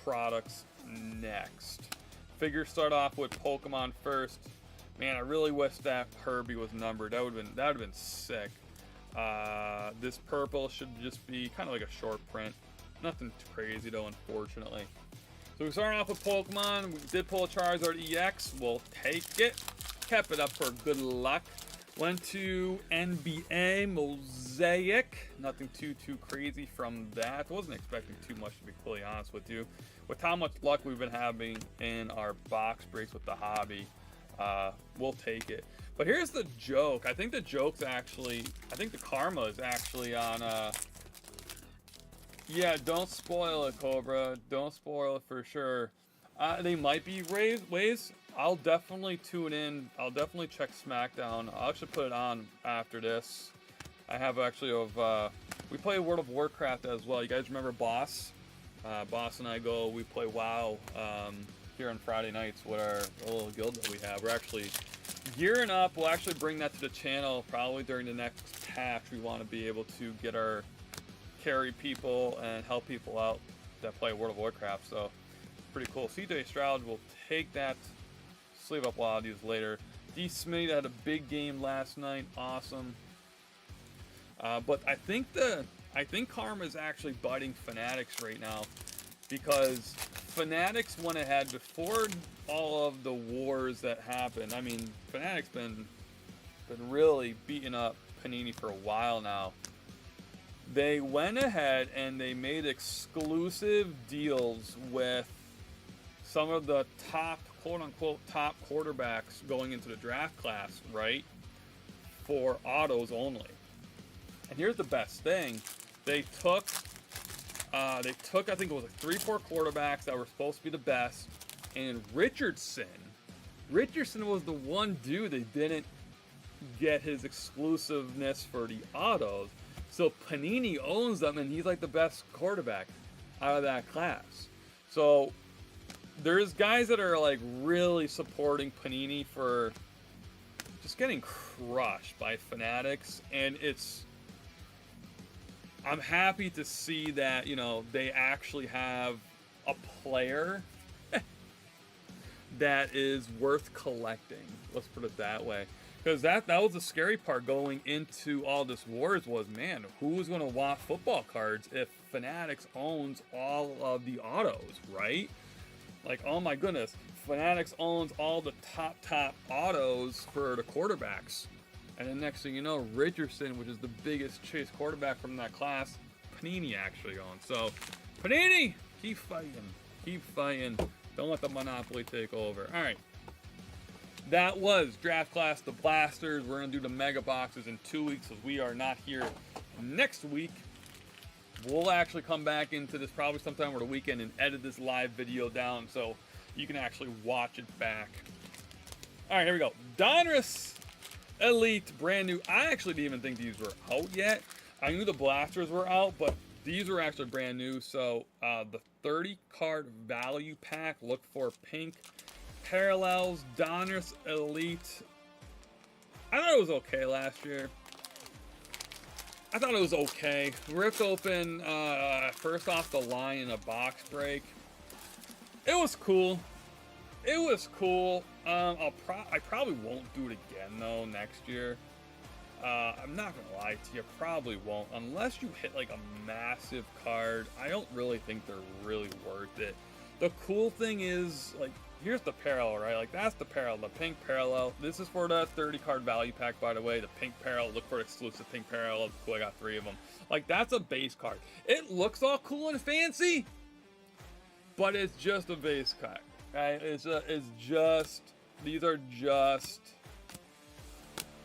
products next. Figure start off with Pokemon first. Man, I really wish that Herbie was numbered. That would have been sick. This purple should just be kind of like a short print. Nothing too crazy though, unfortunately. So we started off with Pokemon. We did pull a Charizard EX. We'll take it. Kept it up for good luck. Went to NBA Mosaic. Nothing too crazy from that. Wasn't expecting too much, to be completely honest with you. With how much luck we've been having in our box breaks with the hobby, we'll take it. But here's the joke. I think the joke's actually, I think the karma is actually on, yeah, don't spoil it, Cobra. Don't spoil it for sure. They might be ways. I'll definitely tune in. I'll definitely check SmackDown. I'll actually put it on after this. I have actually we play World of Warcraft as well. You guys remember Boss? Boss and I we play WoW here on Friday nights with our little guild that we have. We're actually gearing up. We'll actually bring that to the channel probably during the next patch. We want to be able to get our carry people and help people out that play World of Warcraft. So pretty cool. CJ Stroud will take that. Sleeve up a lot of these later. D. Smitty had a big game last night. Awesome. But I think Karma is actually biting Fanatics right now, because Fanatics went ahead before all of the wars that happened. I mean, Fanatics been really beating up Panini for a while now. They went ahead and they made exclusive deals with some of the top, quote-unquote, top quarterbacks going into the draft class, right? For autos only. And here's the best thing. They took, I think it was like 3-4 quarterbacks that were supposed to be the best, and Richardson was the one dude they didn't get his exclusiveness for the autos. So Panini owns them, and he's like the best quarterback out of that class. So there's guys that are like really supporting Panini for just getting crushed by Fanatics, and I'm happy to see that, you know, they actually have a player that is worth collecting. Let's put it that way. Because that was the scary part going into all this wars was, man, who's going to want football cards if Fanatics owns all of the autos, right? Like, oh my goodness, Fanatics owns all the top autos for the quarterbacks. And then next thing you know, Richardson, which is the biggest chase quarterback from that class, Panini actually owns. So, Panini, keep fighting. Keep fighting. Don't let the monopoly take over. All right. That was Draft Class, the Blasters. We're going to do the Mega Boxes in 2 weeks, because we are not here next week. We'll actually come back into this probably sometime over the weekend and edit this live video down so you can actually watch it back. All right, here we go. Donruss Elite, brand new. I actually didn't even think these were out yet. I knew the Blasters were out, but these were actually brand new. So the 30 card value pack, look for pink. Parallels, Donruss Elite. I thought it was okay last year. I thought it was okay. Ripped open first off the line in a box break. It was cool. It was cool. I probably won't do it again though next year. I'm not gonna lie to you, probably won't unless you hit like a massive card. I don't really think they're really worth it. The cool thing is, like, here's the parallel, right? Like, that's the parallel, the pink parallel. This is for the 30 card value pack, by the way. The pink parallel, look for exclusive pink parallel. Cool, I got 3 of them. Like, that's a base card. It looks all cool and fancy, but it's just a base card, right? It's just, these are just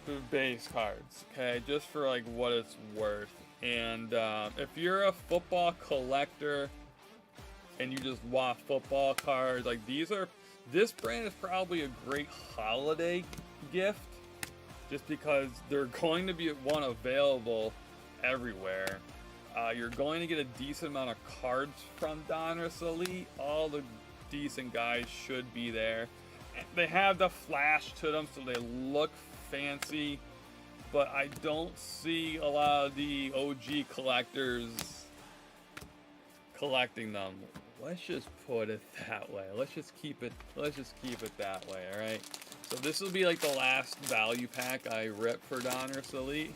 the base cards, okay? Just for, like, what it's worth. And if you're a football collector and you just want football cards, like, this brand is probably a great holiday gift, just because they're going to be one available everywhere. You're going to get a decent amount of cards from Donruss Elite. All the decent guys should be there. They have the flash to them, so they look fancy, but I don't see a lot of the OG collectors collecting them. Let's just put it that way. Let's just keep it that way, all right? So this will be like the last value pack I rip for Donruss Elite.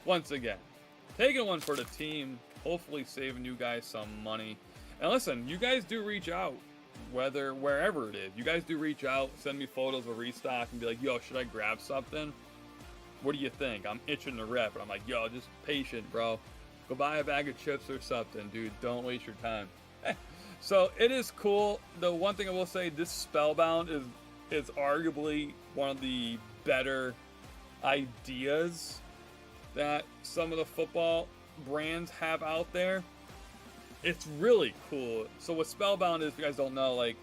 Once again, taking one for the team, hopefully saving you guys some money. And listen, you guys do reach out, wherever it is. You guys do reach out, send me photos of Restock and be like, yo, should I grab something? What do you think? I'm itching to rip. And I'm like, yo, just patient, bro. Go buy a bag of chips or something, dude. Don't waste your time. So it is cool. The one thing I will say, this Spellbound is arguably one of the better ideas that some of the football brands have out there. It's really cool. So what Spellbound is, if you guys don't know, like,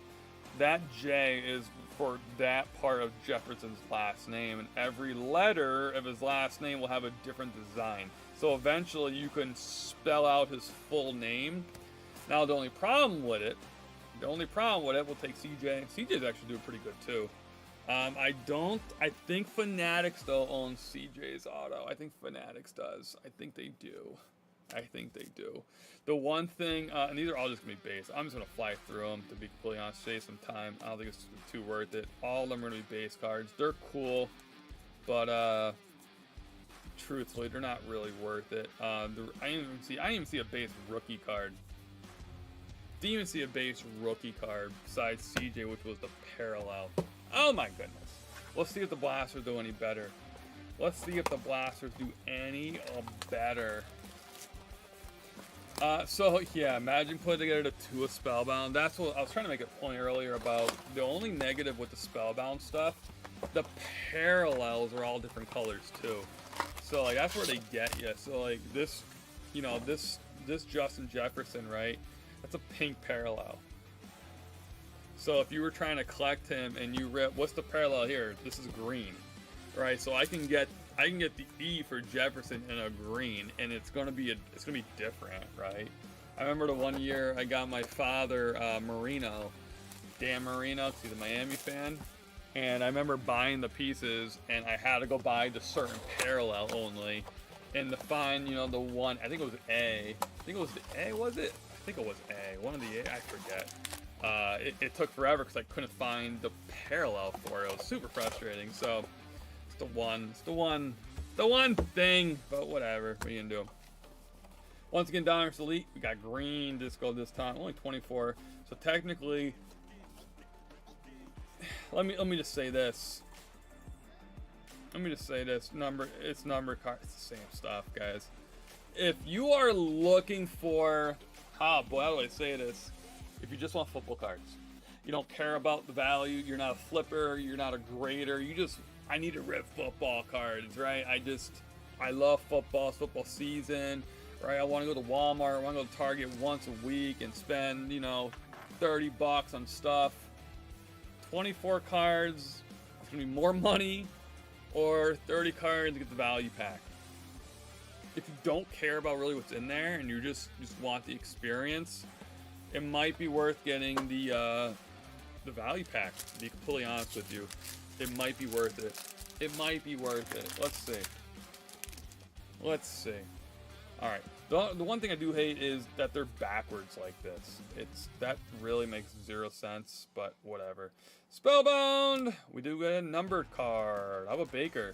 that J is for that part of Jefferson's last name, and every letter of his last name will have a different design. So eventually you can spell out his full name. Now the only problem with it, we'll take CJ. CJ's actually doing pretty good too. I think Fanatics though owns CJ's auto. I think Fanatics does. I think they do. The one thing, and these are all just gonna be base. I'm just gonna fly through them to be completely honest, save some time. I don't think it's too worth it. All of them are gonna be base cards. They're cool, but truthfully, they're not really worth it. I didn't even see a base rookie card. Didn't even see a base rookie card besides CJ, which was the parallel. Oh my goodness. Let's see if the Blasters do any better. So yeah, imagine putting together the 2 of Spellbound. That's what I was trying to make a point earlier about. The only negative with the Spellbound stuff, the parallels are all different colors too. So like that's where they get you. So like this, you know, this Justin Jefferson, right? That's a pink parallel. So if you were trying to collect him and you rip, what's the parallel here? This is green, right? So I can get the E for Jefferson in a green, and it's gonna be different, right? I remember the one year I got my father Marino, Dan Marino, 'cause he's a Miami fan, and I remember buying the pieces, and I had to go buy the certain parallel only, and to find, you know, the one, I think it was A. I think it was the A, was it? I think it was A. One of the A, I forget. It took forever because I couldn't find the parallel for it. It was super frustrating. So it's the one thing, but whatever. What are you gonna do? Once again, Donruss Elite, we got green disco this time, only 24. So technically, let me just say this. It's number cards. It's the same stuff, guys. If you are looking for, how do I say this? If you just want football cards, you don't care about the value, you're not a flipper, you're not a grader, I need to rip football cards, right? I love football, it's football season, right? I want to go to Walmart, I want to go to Target once a week and spend, you know, $30 on stuff. 24 cards, it's going to be more money, or 30 cards to get the value pack. If you don't care about really what's in there and you just want the experience, it might be worth getting the the value pack, to be completely honest with you. It might be worth it. It might be worth it. Let's see. Let's see. Alright. The one thing I do hate is that they're backwards like this. That really makes 0 sense, but whatever. Spellbound! We do get a numbered card. How about Baker?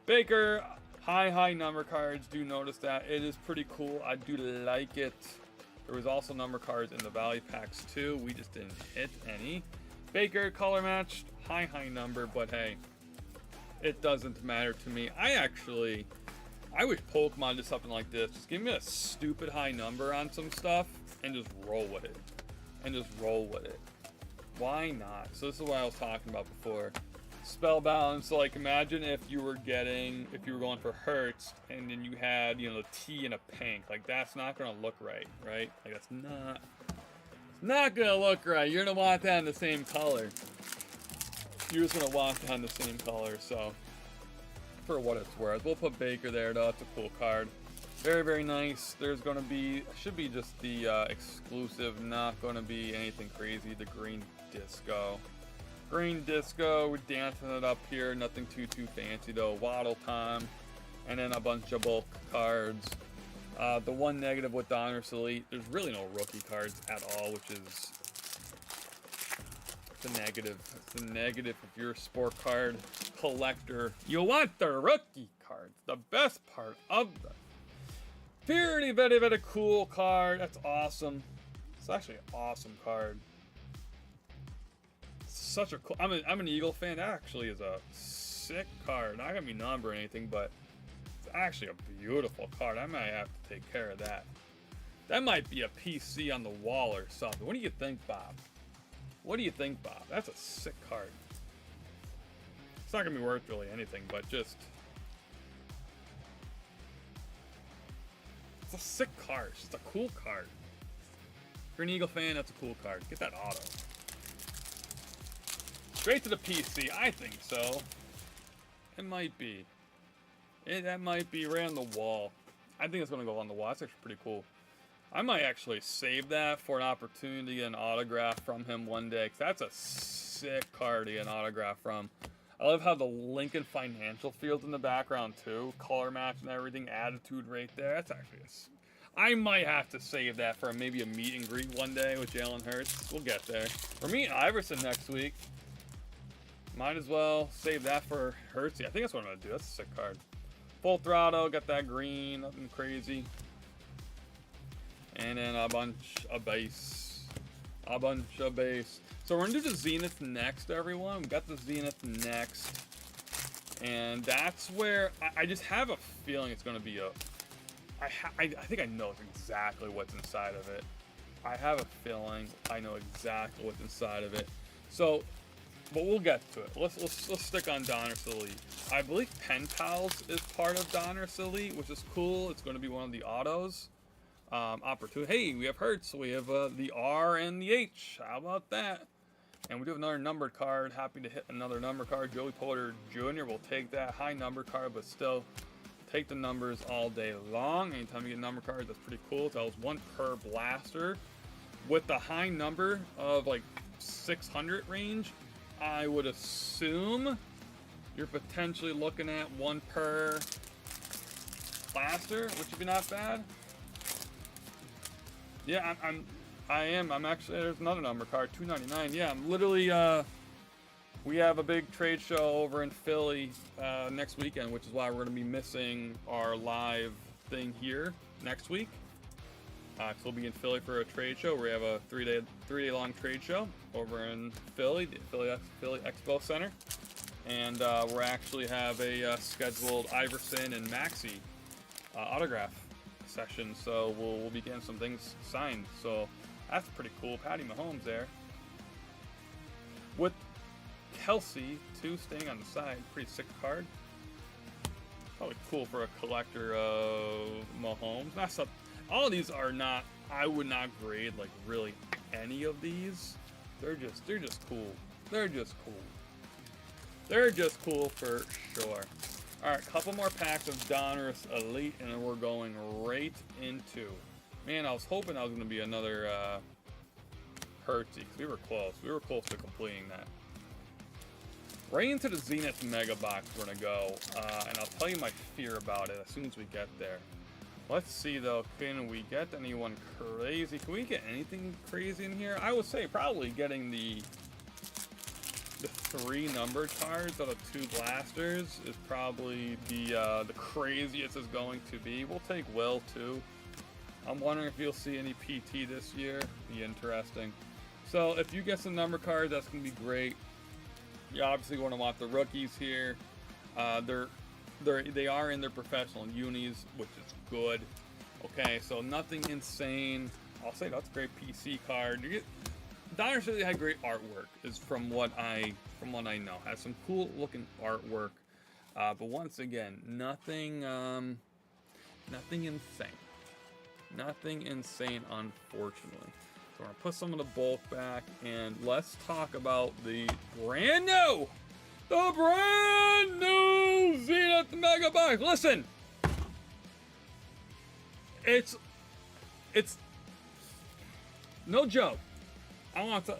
Baker, high number cards. Do notice that. It is pretty cool. I do like it. There was also number cards in the value packs too. We just didn't hit any. Baker, color matched, high number, but hey, it doesn't matter to me. I wish Pokemon did something like this. Just give me a stupid high number on some stuff and just roll with it. Why not? So this is what I was talking about before. Spellbound. So like imagine if you were going for Hertz and then you had, you know, the T and a pink. Like that's not gonna look right? Like that's not gonna look right. You're gonna want that in the same color. You're just gonna want that in the same color, so for what it's worth. We'll put Baker there though. It's a cool card. Very nice. There's gonna be, should be just the exclusive, not gonna be anything crazy. The green disco. Green disco, we're dancing it up here. Nothing too fancy though. Waddle time. And then a bunch of bulk cards. The one negative with Donruss Elite, there's really no rookie cards at all, which is the negative. It's a negative if you're a sport card collector. You want the rookie cards, the best part of them. Very cool card. That's awesome. It's actually an awesome card. Such a cool. I'm an Eagle fan. That actually is a sick card. Not gonna be number or anything, but it's actually a beautiful card. I might have to take care of that. That might be a PC on the wall or something. What do you think, Bob? What do you think, Bob? That's a sick card. It's not gonna be worth really anything, but just it's a sick card. It's just a cool card. If you're an Eagle fan, that's a cool card. Get that auto. Straight to the PC, I think so. It might be. That might be right on the wall. I think it's gonna go on the wall. That's actually pretty cool. I might actually save that for an opportunity to get an autograph from him one day, because that's a sick card to get an autograph from. I love how the Lincoln Financial Field's in the background too. Color match and everything, attitude right there. That's actually I might have to save that for maybe a meet and greet one day with Jalen Hurts. We'll get there. We're meeting Iverson next week. Might as well save that for Hurts. I think that's what I'm gonna do. That's a sick card. Full throttle, got that green, nothing crazy. And then a bunch of base. So we're gonna do the Zenith next, everyone. We got the Zenith next. And that's where I just have a feeling it's gonna be I think I know exactly what's inside of it. I have a feeling I know exactly what's inside of it. So, but we'll get to it. Let's stick on Donruss Elite. I believe Pen Pals is part of Donruss Elite, which is cool. It's going to be one of the autos. Opportunity. Hey, we have Hertz. We have the R and the H. How about that? And we do have another numbered card. Happy to hit another number card. Joey Porter Jr. will take that high number card, but still take the numbers all day long. Anytime you get number cards, that's pretty cool. That was 1 per blaster. With the high number of like 600 range, I would assume you're potentially looking at 1 per blaster, which would be not bad. Yeah, I'm actually, there's another number card, 299. Yeah, I'm literally, we have a big trade show over in Philly next weekend, which is why we're going to be missing our live thing here next week. So we'll be in Philly for a trade show. We have a three-day long trade show over in Philly, the Philly Expo Center. And we actually have a scheduled Iverson and Maxey autograph session. So we'll be getting some things signed. So that's pretty cool. Patty Mahomes there. With Kelsey, too, staying on the side. Pretty sick card. Probably cool for a collector of Mahomes. Not something. All of these are not, I would not grade like really any of these. They're just cool. They're just cool for sure. All right, couple more packs of Donruss Elite, and then we're going right into. Man, I was hoping I was going to be another Percy, because we were close. We were close to completing that. Right into the Zenith Mega Box we're going to go, and I'll tell you my fear about it as soon as we get there. Let's see, though, can we get anyone crazy? Can we get anything crazy in here? I would say probably getting the 3 numbered cards out of 2 blasters is probably the craziest it's going to be. We'll take Will, too. I'm wondering if you'll see any PT this year. Be interesting. So if you get some number cards, that's going to be great. You obviously want to want the rookies here. They are in their professional unis, which is good. Okay, so nothing insane. I'll say that's a great PC card. Donruss really had great artwork, is from what I know. Has some cool looking artwork, but once again, nothing insane. Nothing insane, unfortunately. So we're gonna put some of the bulk back, and let's talk about the brand new Zenith Mega Box. Listen, it's no joke.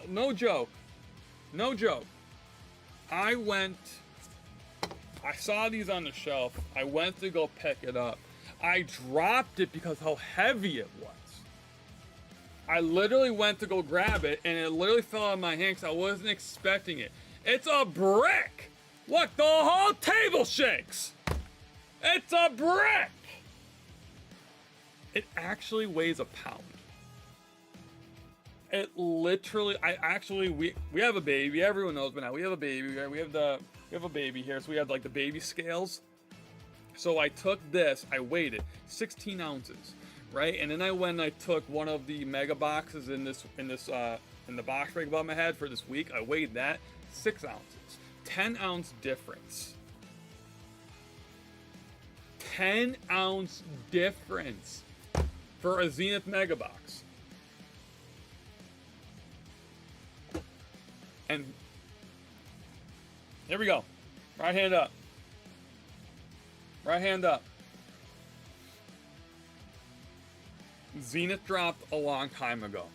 No joke. I saw these on the shelf. I went to go pick it up. I dropped it because how heavy it was. I literally went to go grab it, and it literally fell out of my hand because I wasn't expecting it. It's a brick! Look, the whole table shakes! It's a brick! It actually weighs a pound. It literally, we have a baby. Everyone knows by now. We have a baby. We have a baby here, so we have like the baby scales. So I took this, I weighed it, 16 ounces, right? And then I went and I took one of the mega boxes in the box break above my head for this week. I weighed that, 6 ounces, 10 ounce difference. 10 ounce difference for a Zenith Mega Box. And here we go, right hand up. Right hand up. Zenith dropped a long time ago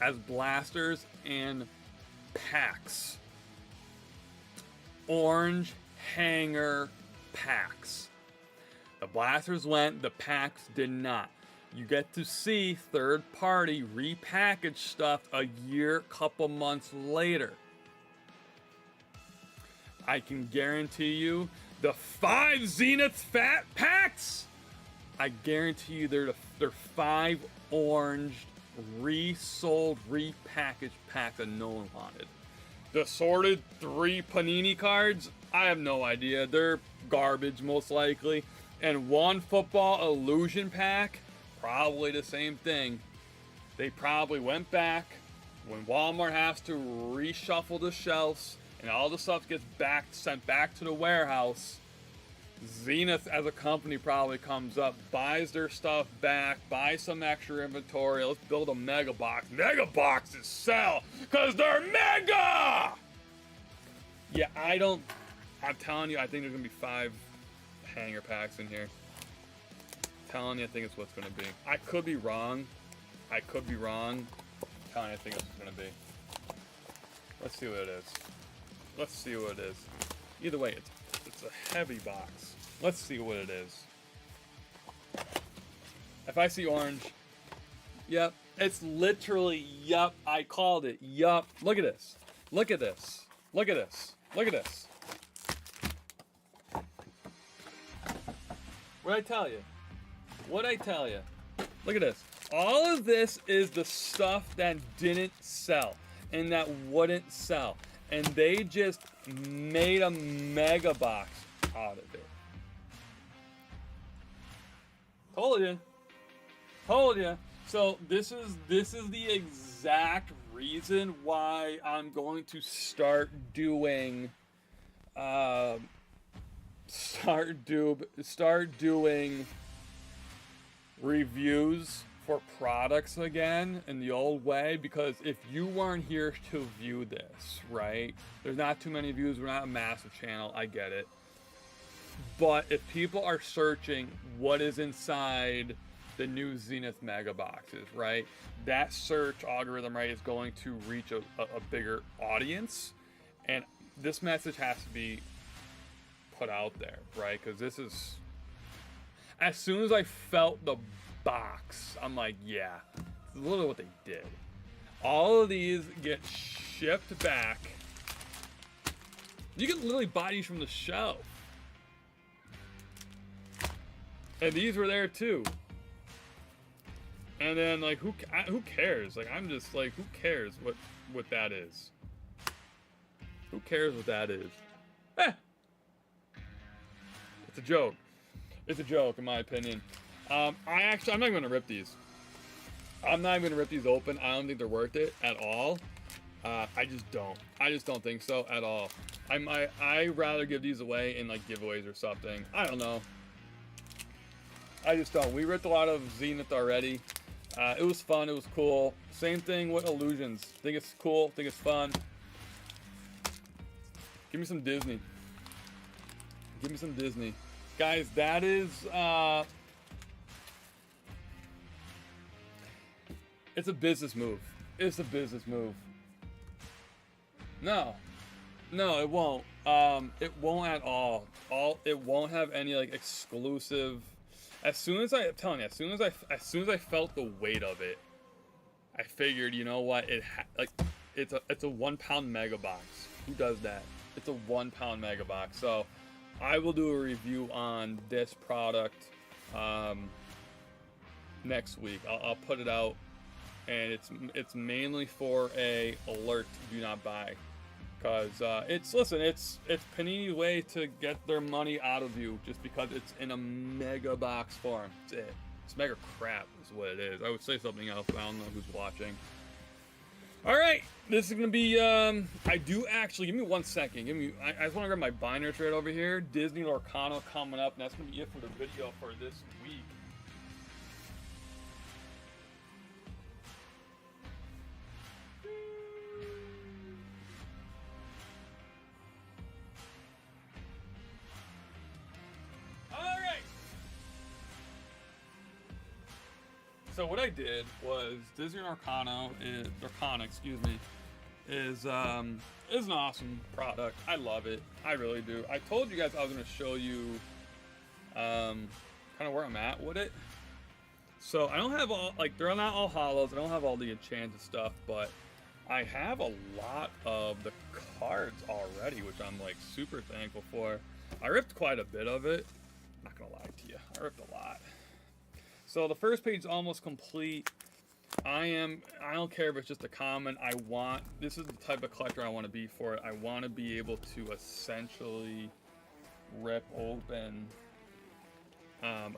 as blasters and packs. Orange hanger packs. The blasters went, the packs did not. You get to see third-party repackaged stuff a year, couple months later. I can guarantee you the 5 Zenith Fat Packs, I guarantee you they're 5 orange, resold, repackaged packs that no one wanted. The sorted 3 Panini cards, I have no idea. They're garbage, most likely. And 1 football illusion pack, probably the same thing. They probably went back when Walmart has to reshuffle the shelves and all the stuff gets sent back to the warehouse. Zenith as a company probably comes up, buys their stuff back, buys some extra inventory. Let's build a mega box. Mega boxes sell because they're mega! Yeah, I'm telling you, I think there's going to be 5 hanger packs in here. I'm telling you, I think it's what's going to be. I could be wrong. I'm telling you, I think it's going to be. Let's see what it is. Let's see what it is. Either way, it's a heavy box. Let's see what it is. If I see orange, yep, it's literally, yup, I called it, yup. Look at this. Look at this. Look at this. Look at this. What'd I tell you? What'd I tell you? Look at this. All of this is the stuff that didn't sell and that wouldn't sell. And they just made a mega box out of it. Told you. Told you. So this is the exact reason why I'm going to start doing reviews for products again in the old way, because if you weren't here to view this, right? There's not too many views, we're not a massive channel, I get it. But if people are searching what is inside the new Zenith Mega Boxes, right? That search algorithm, right, is going to reach a bigger audience, and this message has to be put out there, right? Because this is, as soon as I felt the box, I'm like, yeah, it's literally what they did. All of these get shipped back. You can literally buy these from the shelf. And these were there too. And then, like, who cares? Like, I'm just like, who cares what that is? Who cares what that is? Eh. It's a joke. It's a joke, in my opinion. I'm not going to rip these. I'm not even going to rip these open. I don't think they're worth it at all. I just don't. I just don't think so at all. I'd rather give these away in, like, giveaways or something. I don't know. I just don't. We ripped a lot of Zenith already. It was fun. It was cool. Same thing with Illusions. Think it's cool. Think it's fun. Give me some Disney. Give me some Disney. Guys, that is... it's a business move. It's a business move. No. No, it won't. It won't at all. It won't have any, like, exclusive... I'm telling you, as soon as I felt the weight of it, I figured, you know what, it's a 1 pound mega box. Who does that? It's a 1 pound mega box. So I will do a review on this product next week. I'll put it out, and it's mainly for a alert, do not buy. Because it's Panini's way to get their money out of you, just because it's in a mega box form. That's it. It's mega crap is what it is. I would say something else, but I don't know who's watching. All right, this is gonna be. I do actually. Give me 1 second. I just want to grab my binders right over here. Disney Lorcana coming up, and that's gonna be it for the video for this week. So what I did was Disney Lorcana, excuse me, is an awesome product. I love it. I really do. I told you guys I was going to show you kind of where I'm at with it. So I don't have all, like, they're not all hollows. I don't have all the enchanted stuff, but I have a lot of the cards already, which I'm, like, super thankful for. I ripped quite a bit of it. I'm not going to lie to you. I ripped a lot. So the first page is almost complete. I don't care if it's just a common. This is the type of collector I want to be for it. I want to be able to essentially rip open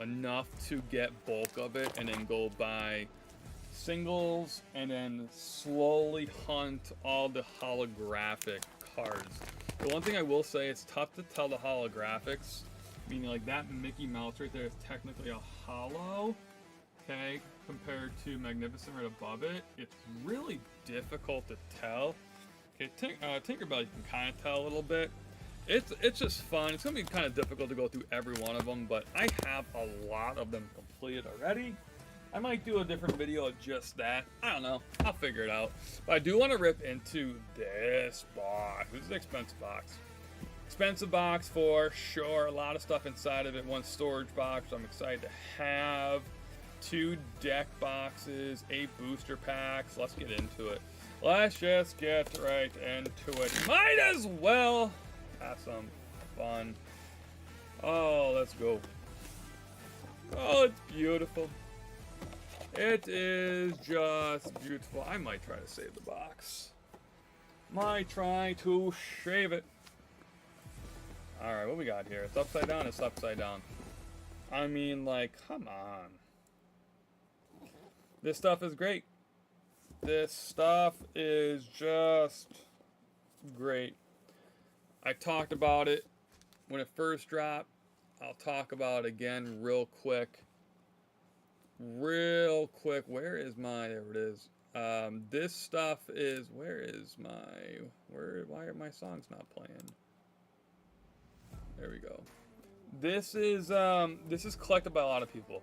enough to get bulk of it, and then go buy singles, and then slowly hunt all the holographic cards. The one thing I will say, it's tough to tell the holographics. Meaning, like, that Mickey Mouse right there is technically a hollow, okay, compared to Magnificent right above it. It's really difficult to tell. Okay, Tinkerbell you can kind of tell a little bit. It's just fun. It's going to be kind of difficult to go through every one of them, but I have a lot of them completed already. I might do a different video of just that. I don't know. I'll figure it out. But I do want to rip into this box. This is an expensive box. Expensive box for sure. A lot of stuff inside of it. One storage box I'm excited to have. 2 deck boxes. 8 booster packs. Let's get into it. Let's just get right into it. Might as well have some fun. Oh, let's go. Oh, it's beautiful. It is just beautiful. I might try to save the box. Might try to shave it. Alright, what we got here? It's upside down, it's upside down. I mean, like, come on. This stuff is great. This stuff is just great. I talked about it when it first dropped. I'll talk about it again real quick. Real quick. Where is my... There it is. This stuff is... Where is my... Why are my songs not playing? There we go. This is collected by a lot of people.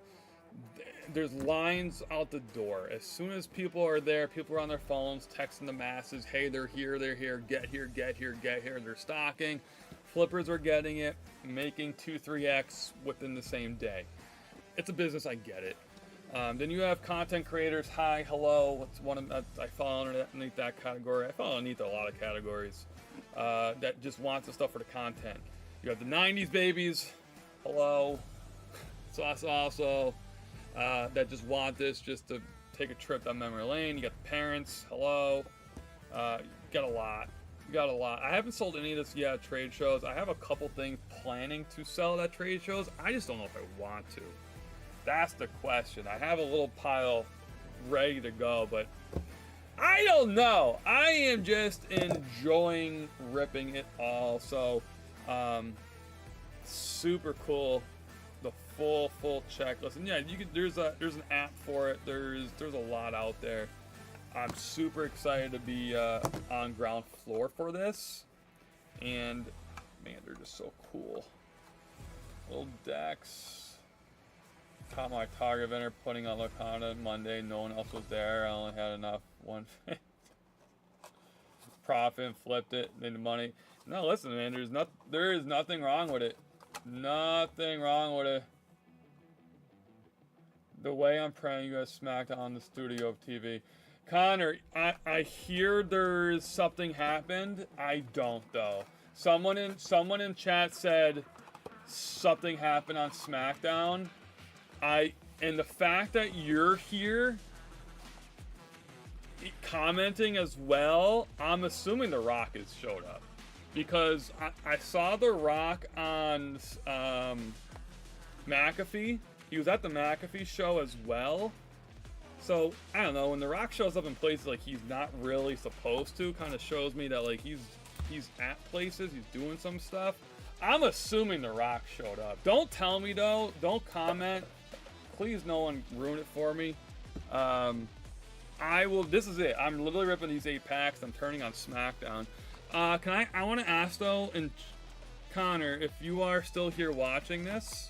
there's lines out the door. As soon as people are there, people are on their phones, texting the masses, hey, they're here, get here, get here, get here. They're stocking. Flippers are getting it, making 2-3x within the same day. It's a business, I get it. Then you have content creators, hi, hello. It's one of I fall underneath that category. I fall underneath a lot of categories that just want the stuff for the content. You have the 90s babies, hello. So that's also that just want this just to take a trip down memory lane. You got the parents, hello. You got a lot. You got a lot. I haven't sold any of this yet at trade shows. I have a couple things planning to sell at trade shows. I just don't know if I want to. That's the question. I have a little pile ready to go, but I don't know. I am just enjoying ripping it all. So, super cool. The full checklist. And yeah, you can. There's an app for it. There's a lot out there. I'm super excited to be on ground floor for this. And man, they're just so cool. Little decks. Caught my target vendor putting on Lorcana Monday. No one else was there. I only had enough one profit, flipped it, made the money. No, listen, man. There is nothing wrong with it. Nothing wrong with it. The way I'm praying you guys smacked on the studio of TV. Connor, I hear there's something happened. I don't though. Someone in chat said something happened on SmackDown. And the fact that you're here commenting as well, I'm assuming The Rock has showed up. Because I saw The Rock on McAfee. He was at the McAfee show as well. So, I don't know, when The Rock shows up in places like he's not really supposed to, kind of shows me that like he's at places, he's doing some stuff. I'm assuming The Rock showed up. Don't tell me though, don't comment. Please no one ruin it for me. This is it. I'm literally ripping these 8 packs. I'm turning on SmackDown. I want to ask though, and Connor, if you are still here watching this,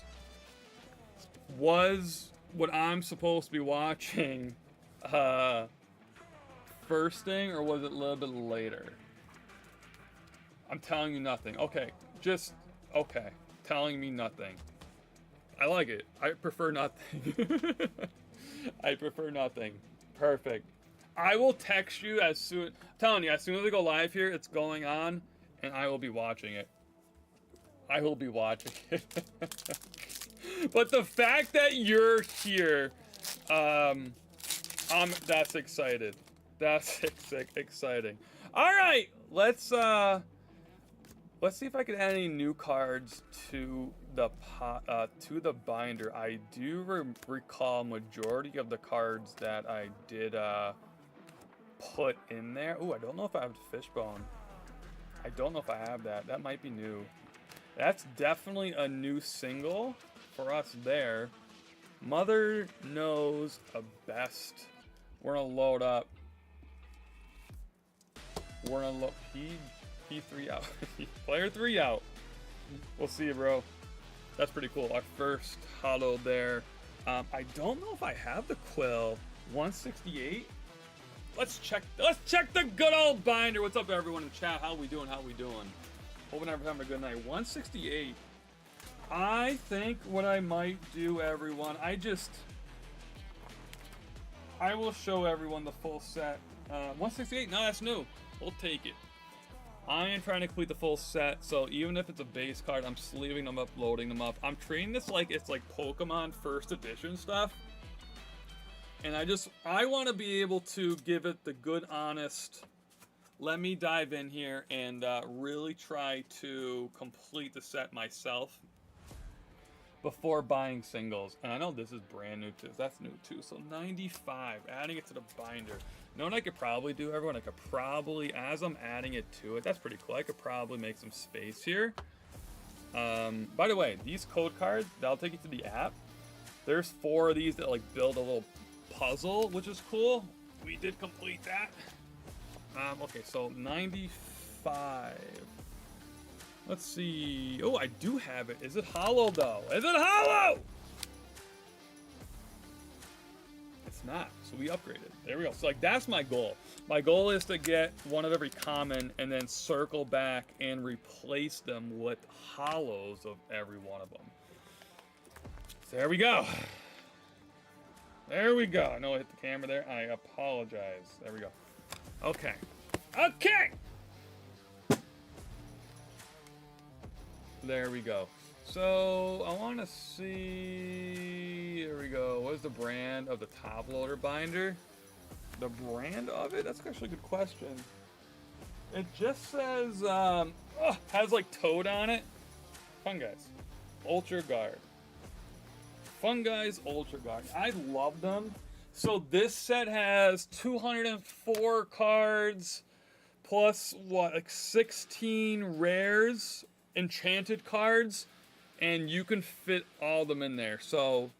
was what I'm supposed to be watching first thing, or was it a little bit later? I'm telling you nothing. Okay, okay. Telling me nothing. I like it. I prefer nothing. I prefer nothing. Perfect. I will text you as soon. I'm telling you, as soon as we go live here, it's going on, and I will be watching it. I will be watching it. But the fact that you're here, that's excited. That's exciting. All right, let's see if I can add any new cards to the binder. I do recall majority of the cards that I did put in there. Ooh, I don't know if I have Fishbone. I don't know if I have that. That might be new. That's definitely a new single for us there. Mother knows best. We're gonna load up. We're gonna look. P3 out. Player 3 out. We'll see you, bro. That's pretty cool. Our first hollow there. I don't know if I have the Quill. 168. Let's check the good old binder. What's up, everyone in chat? How we doing? Hoping everyone's having a good night. 168. I think what I might do, everyone, I will show everyone the full set. 168, no, that's new. We'll take it. I am trying to complete the full set, so even if it's a base card, I'm sleeving them up, loading them up. I'm treating this like it's like Pokemon first edition stuff. And I want to be able to give it the good, honest, let me dive in here and really try to complete the set myself before buying singles. And I know this is brand new too. That's new too. So 95, adding it to the binder. You know what I could probably do, everyone? I could probably, as I'm adding it to it, that's pretty cool. I could probably make some space here. By the way, these code cards, that'll take you to the app. There's 4 of these that like build a little puzzle, which is cool. We did complete that. Okay, so 95. Let's see. Oh, I do have it. Is it hollow though? Is it hollow? It's not, so we upgraded. There we go. So like that's my goal. My goal is to get one of every common and then circle back and replace them with hollows of every one of them. So there we go. There we go. I know I hit the camera there. I apologize. There we go. Okay. Okay! There we go. So, I want to see... There we go. What is the brand of the top loader binder? The brand of it? That's actually a good question. It just says, has like Toad on it. Fungi's. Ultra Guard. Fungi's Ultra Guard. I love them. So this set has 204 cards plus what, like 16 rares, enchanted cards, and you can fit all of them in there. So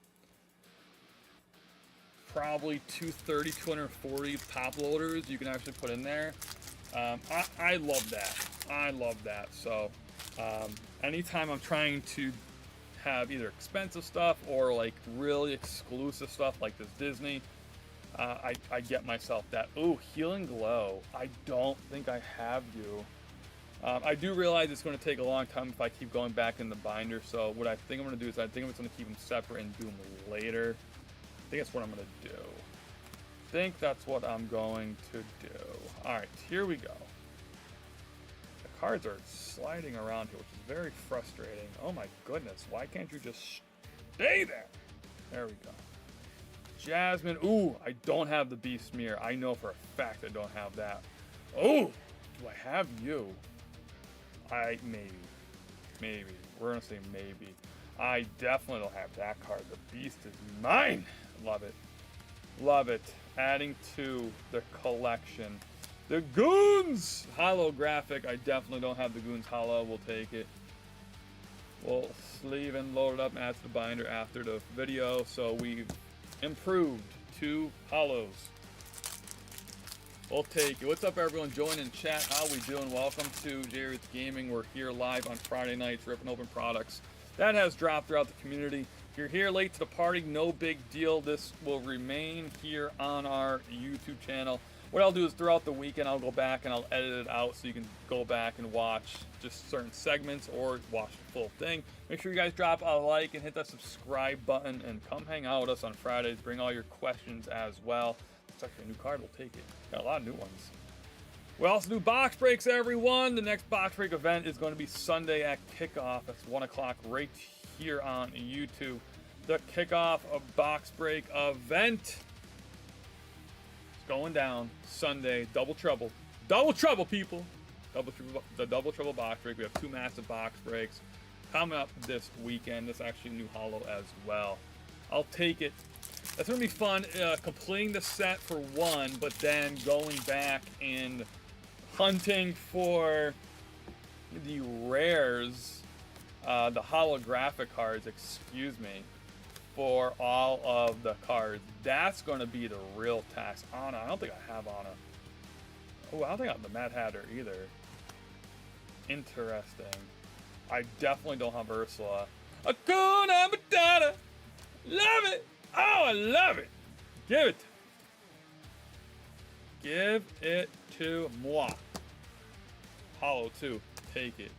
probably 230, 240 top loaders you can actually put in there. I love that. I love that. So anytime I'm trying to have either expensive stuff or like really exclusive stuff like this Disney, I get myself that. Ooh, Healing Glow. I don't think I have you. I do realize it's going to take a long time if I keep going back in the binder, so what I think I'm going to do is I think I'm just going to keep them separate and do them later. I think that's what I'm going to do. I think that's what I'm going to do. Alright, here we go. The cards are sliding around here, which is very frustrating. Oh my goodness, why can't you just stay there? There we go. Jasmine. Ooh, I don't have the Beast Mirror. I know for a fact I don't have that. Oh, do I have you? Maybe. We're gonna say maybe. I definitely don't have that card. The Beast is mine. Love it. Love it. Adding to the collection. The Goons holographic. I definitely don't have the Goons holo. We'll take it. We'll sleeve and load it up and add to the binder after the video. So we've improved 2 holos. We'll take it. What's up, everyone? Join in chat. How we doing? Welcome to J-Ruth Gaming. We're here live on Friday nights, ripping open products. That has dropped throughout the community. If you're here late to the party, no big deal. This will remain here on our YouTube channel. What I'll do is throughout the weekend, I'll go back and I'll edit it out so you can go back and watch just certain segments or watch the full thing. Make sure you guys drop a like and hit that subscribe button and come hang out with us on Fridays. Bring all your questions as well. It's actually a new card. We'll take it. Got a lot of new ones. We also do box breaks, everyone. The next box break event is going to be Sunday at kickoff. That's 1 o'clock right here on YouTube. The kickoff of box break event. It's going down Sunday. Double trouble. Double trouble, people. The double trouble box break. We have 2 massive box breaks coming up this weekend. This is actually a new holo as well. I'll take it. That's going to be fun, completing the set for one, but then going back and hunting for the rares, the holographic cards, excuse me, for all of the cards. That's going to be the real task. Anna, I don't think I have Anna. Oh, I don't think I have the Mad Hatter either. Interesting. I definitely don't have Ursula. Hakuna Matata! Love it! Oh, I love it! Give it. Give it to moi. Hollow too. Take it.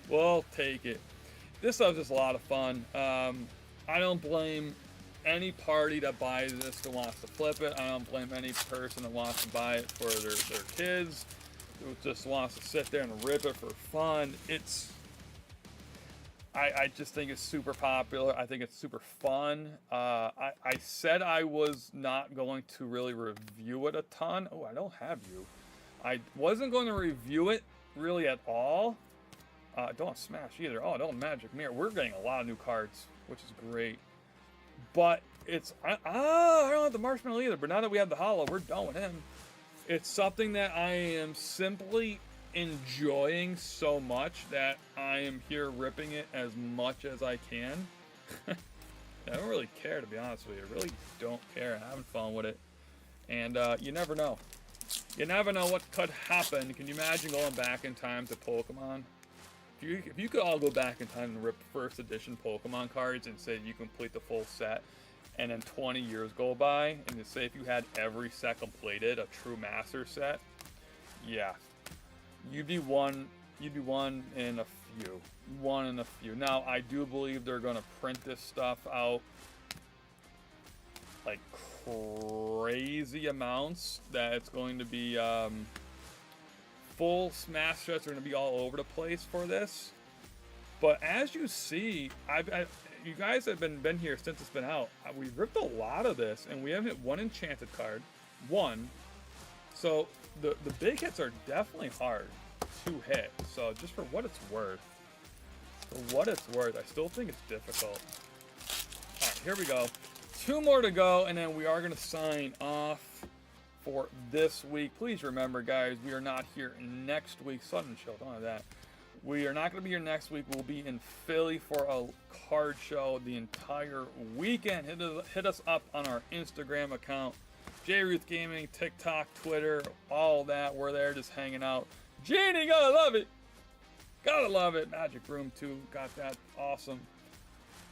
We'll take it. This stuff's just a lot of fun. I don't blame any party that buys this that wants to flip it. I don't blame any person that wants to buy it for their kids, who just wants to sit there and rip it for fun. I just think it's super popular. I think it's super fun. I said I was not going to really review it a ton. Oh, I don't have you. I wasn't going to review it really at all. Don't Smash either. Oh, I don't Magic Mirror. We're getting a lot of new cards, which is great. But it's... I don't have the Marshmallow either, but now that we have the holo, we're done with him. It's something that I am simply enjoying so much that I am here ripping it as much as I can. I don't really care, to be honest with you. I really don't care. I'm having fun with it. And you never know. You never know what could happen. Can you imagine going back in time to Pokemon? If you could all go back in time and rip first edition Pokemon cards and say you complete the full set, and then 20 years go by, and to say if you had every set completed, a true master set, yeah, you'd be one in a few. One in a few. Now, I do believe they're going to print this stuff out like crazy amounts, that it's going to be full smash sets are going to be all over the place for this. But as you see, you guys have been here since it's been out. We've ripped a lot of this, and we haven't hit one enchanted card. One. So the big hits are definitely hard to hit. So just for what it's worth, I still think it's difficult. All right, here we go. 2 more to go, and then we are going to sign off for this week. Please remember, guys, we are not here next week. Sudden chill, don't have that. We are not going to be here next week. We'll be in Philly for a card show the entire weekend. Hit us up on our Instagram account, JRuth Gaming, TikTok, Twitter, all that. We're there just hanging out. Genie, gotta love it. Gotta love it. Magic Room 2, got that. Awesome.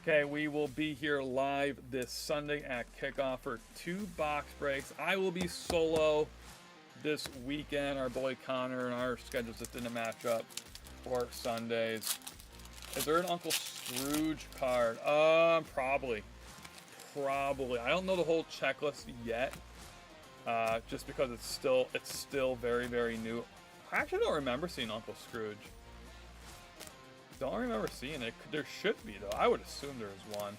Okay, we will be here live this Sunday at kickoff for 2 box breaks. I will be solo this weekend. Our boy Connor and our schedules just didn't match up for Sundays. Is there an Uncle Scrooge card? Probably. I don't know the whole checklist yet, just because it's still very, very new. I actually don't remember seeing Uncle Scrooge. Don't remember seeing it. There should be, though. I would assume there is one.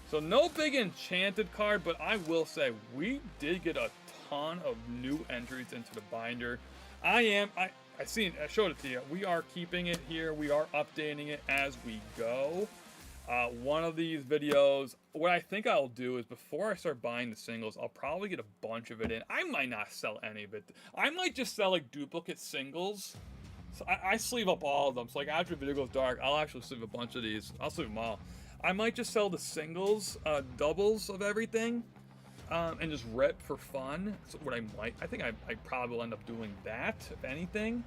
So no big enchanted card, but I will say we did get a ton of new entries into the binder. I showed it to you. We are keeping it here. We are updating it as we go. One of these videos, what I think I'll do is before I start buying the singles, I'll probably get a bunch of it in. I might not sell any of it. I might just sell like duplicate singles. So I sleeve up all of them. So like after the video goes dark, I'll actually sleeve a bunch of these. I'll sleeve them all. I might just sell the singles, doubles of everything, and just rip for fun. So what I think I probably will end up doing that, if anything.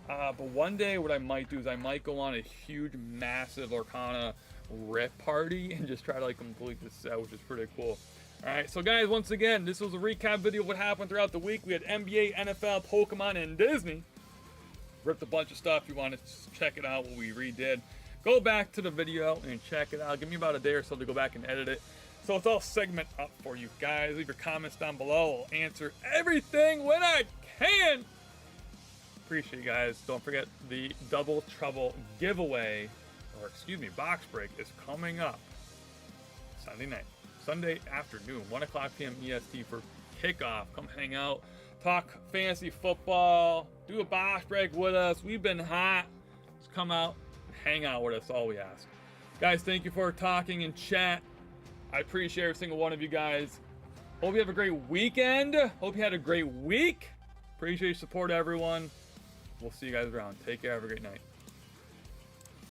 But one day what I might do is I might go on a huge, massive Lorcana rip party and just try to like complete this set, which is pretty cool. Alright, so guys, once again, this was a recap video of what happened throughout the week. We had NBA, NFL, Pokemon, and Disney. Ripped a bunch of stuff. If you want to check it out, what we redid, go back to the video and check it out. Give me about a day or so to go back and edit it. So it's all segment up for you guys. Leave your comments down below. I'll answer everything when I can. Appreciate you guys. Don't forget the Double Trouble giveaway, or excuse me, box break is coming up Sunday afternoon, 1 o'clock p.m. EST for kickoff. Come hang out, talk fantasy football, do a box break with us. We've been hot. Just come out, hang out with us. All we ask. Guys, thank you for talking in chat. I appreciate every single one of you guys. Hope you have a great weekend. Hope you had a great week. Appreciate your support, everyone. We'll see you guys around. Take care. Have a great night.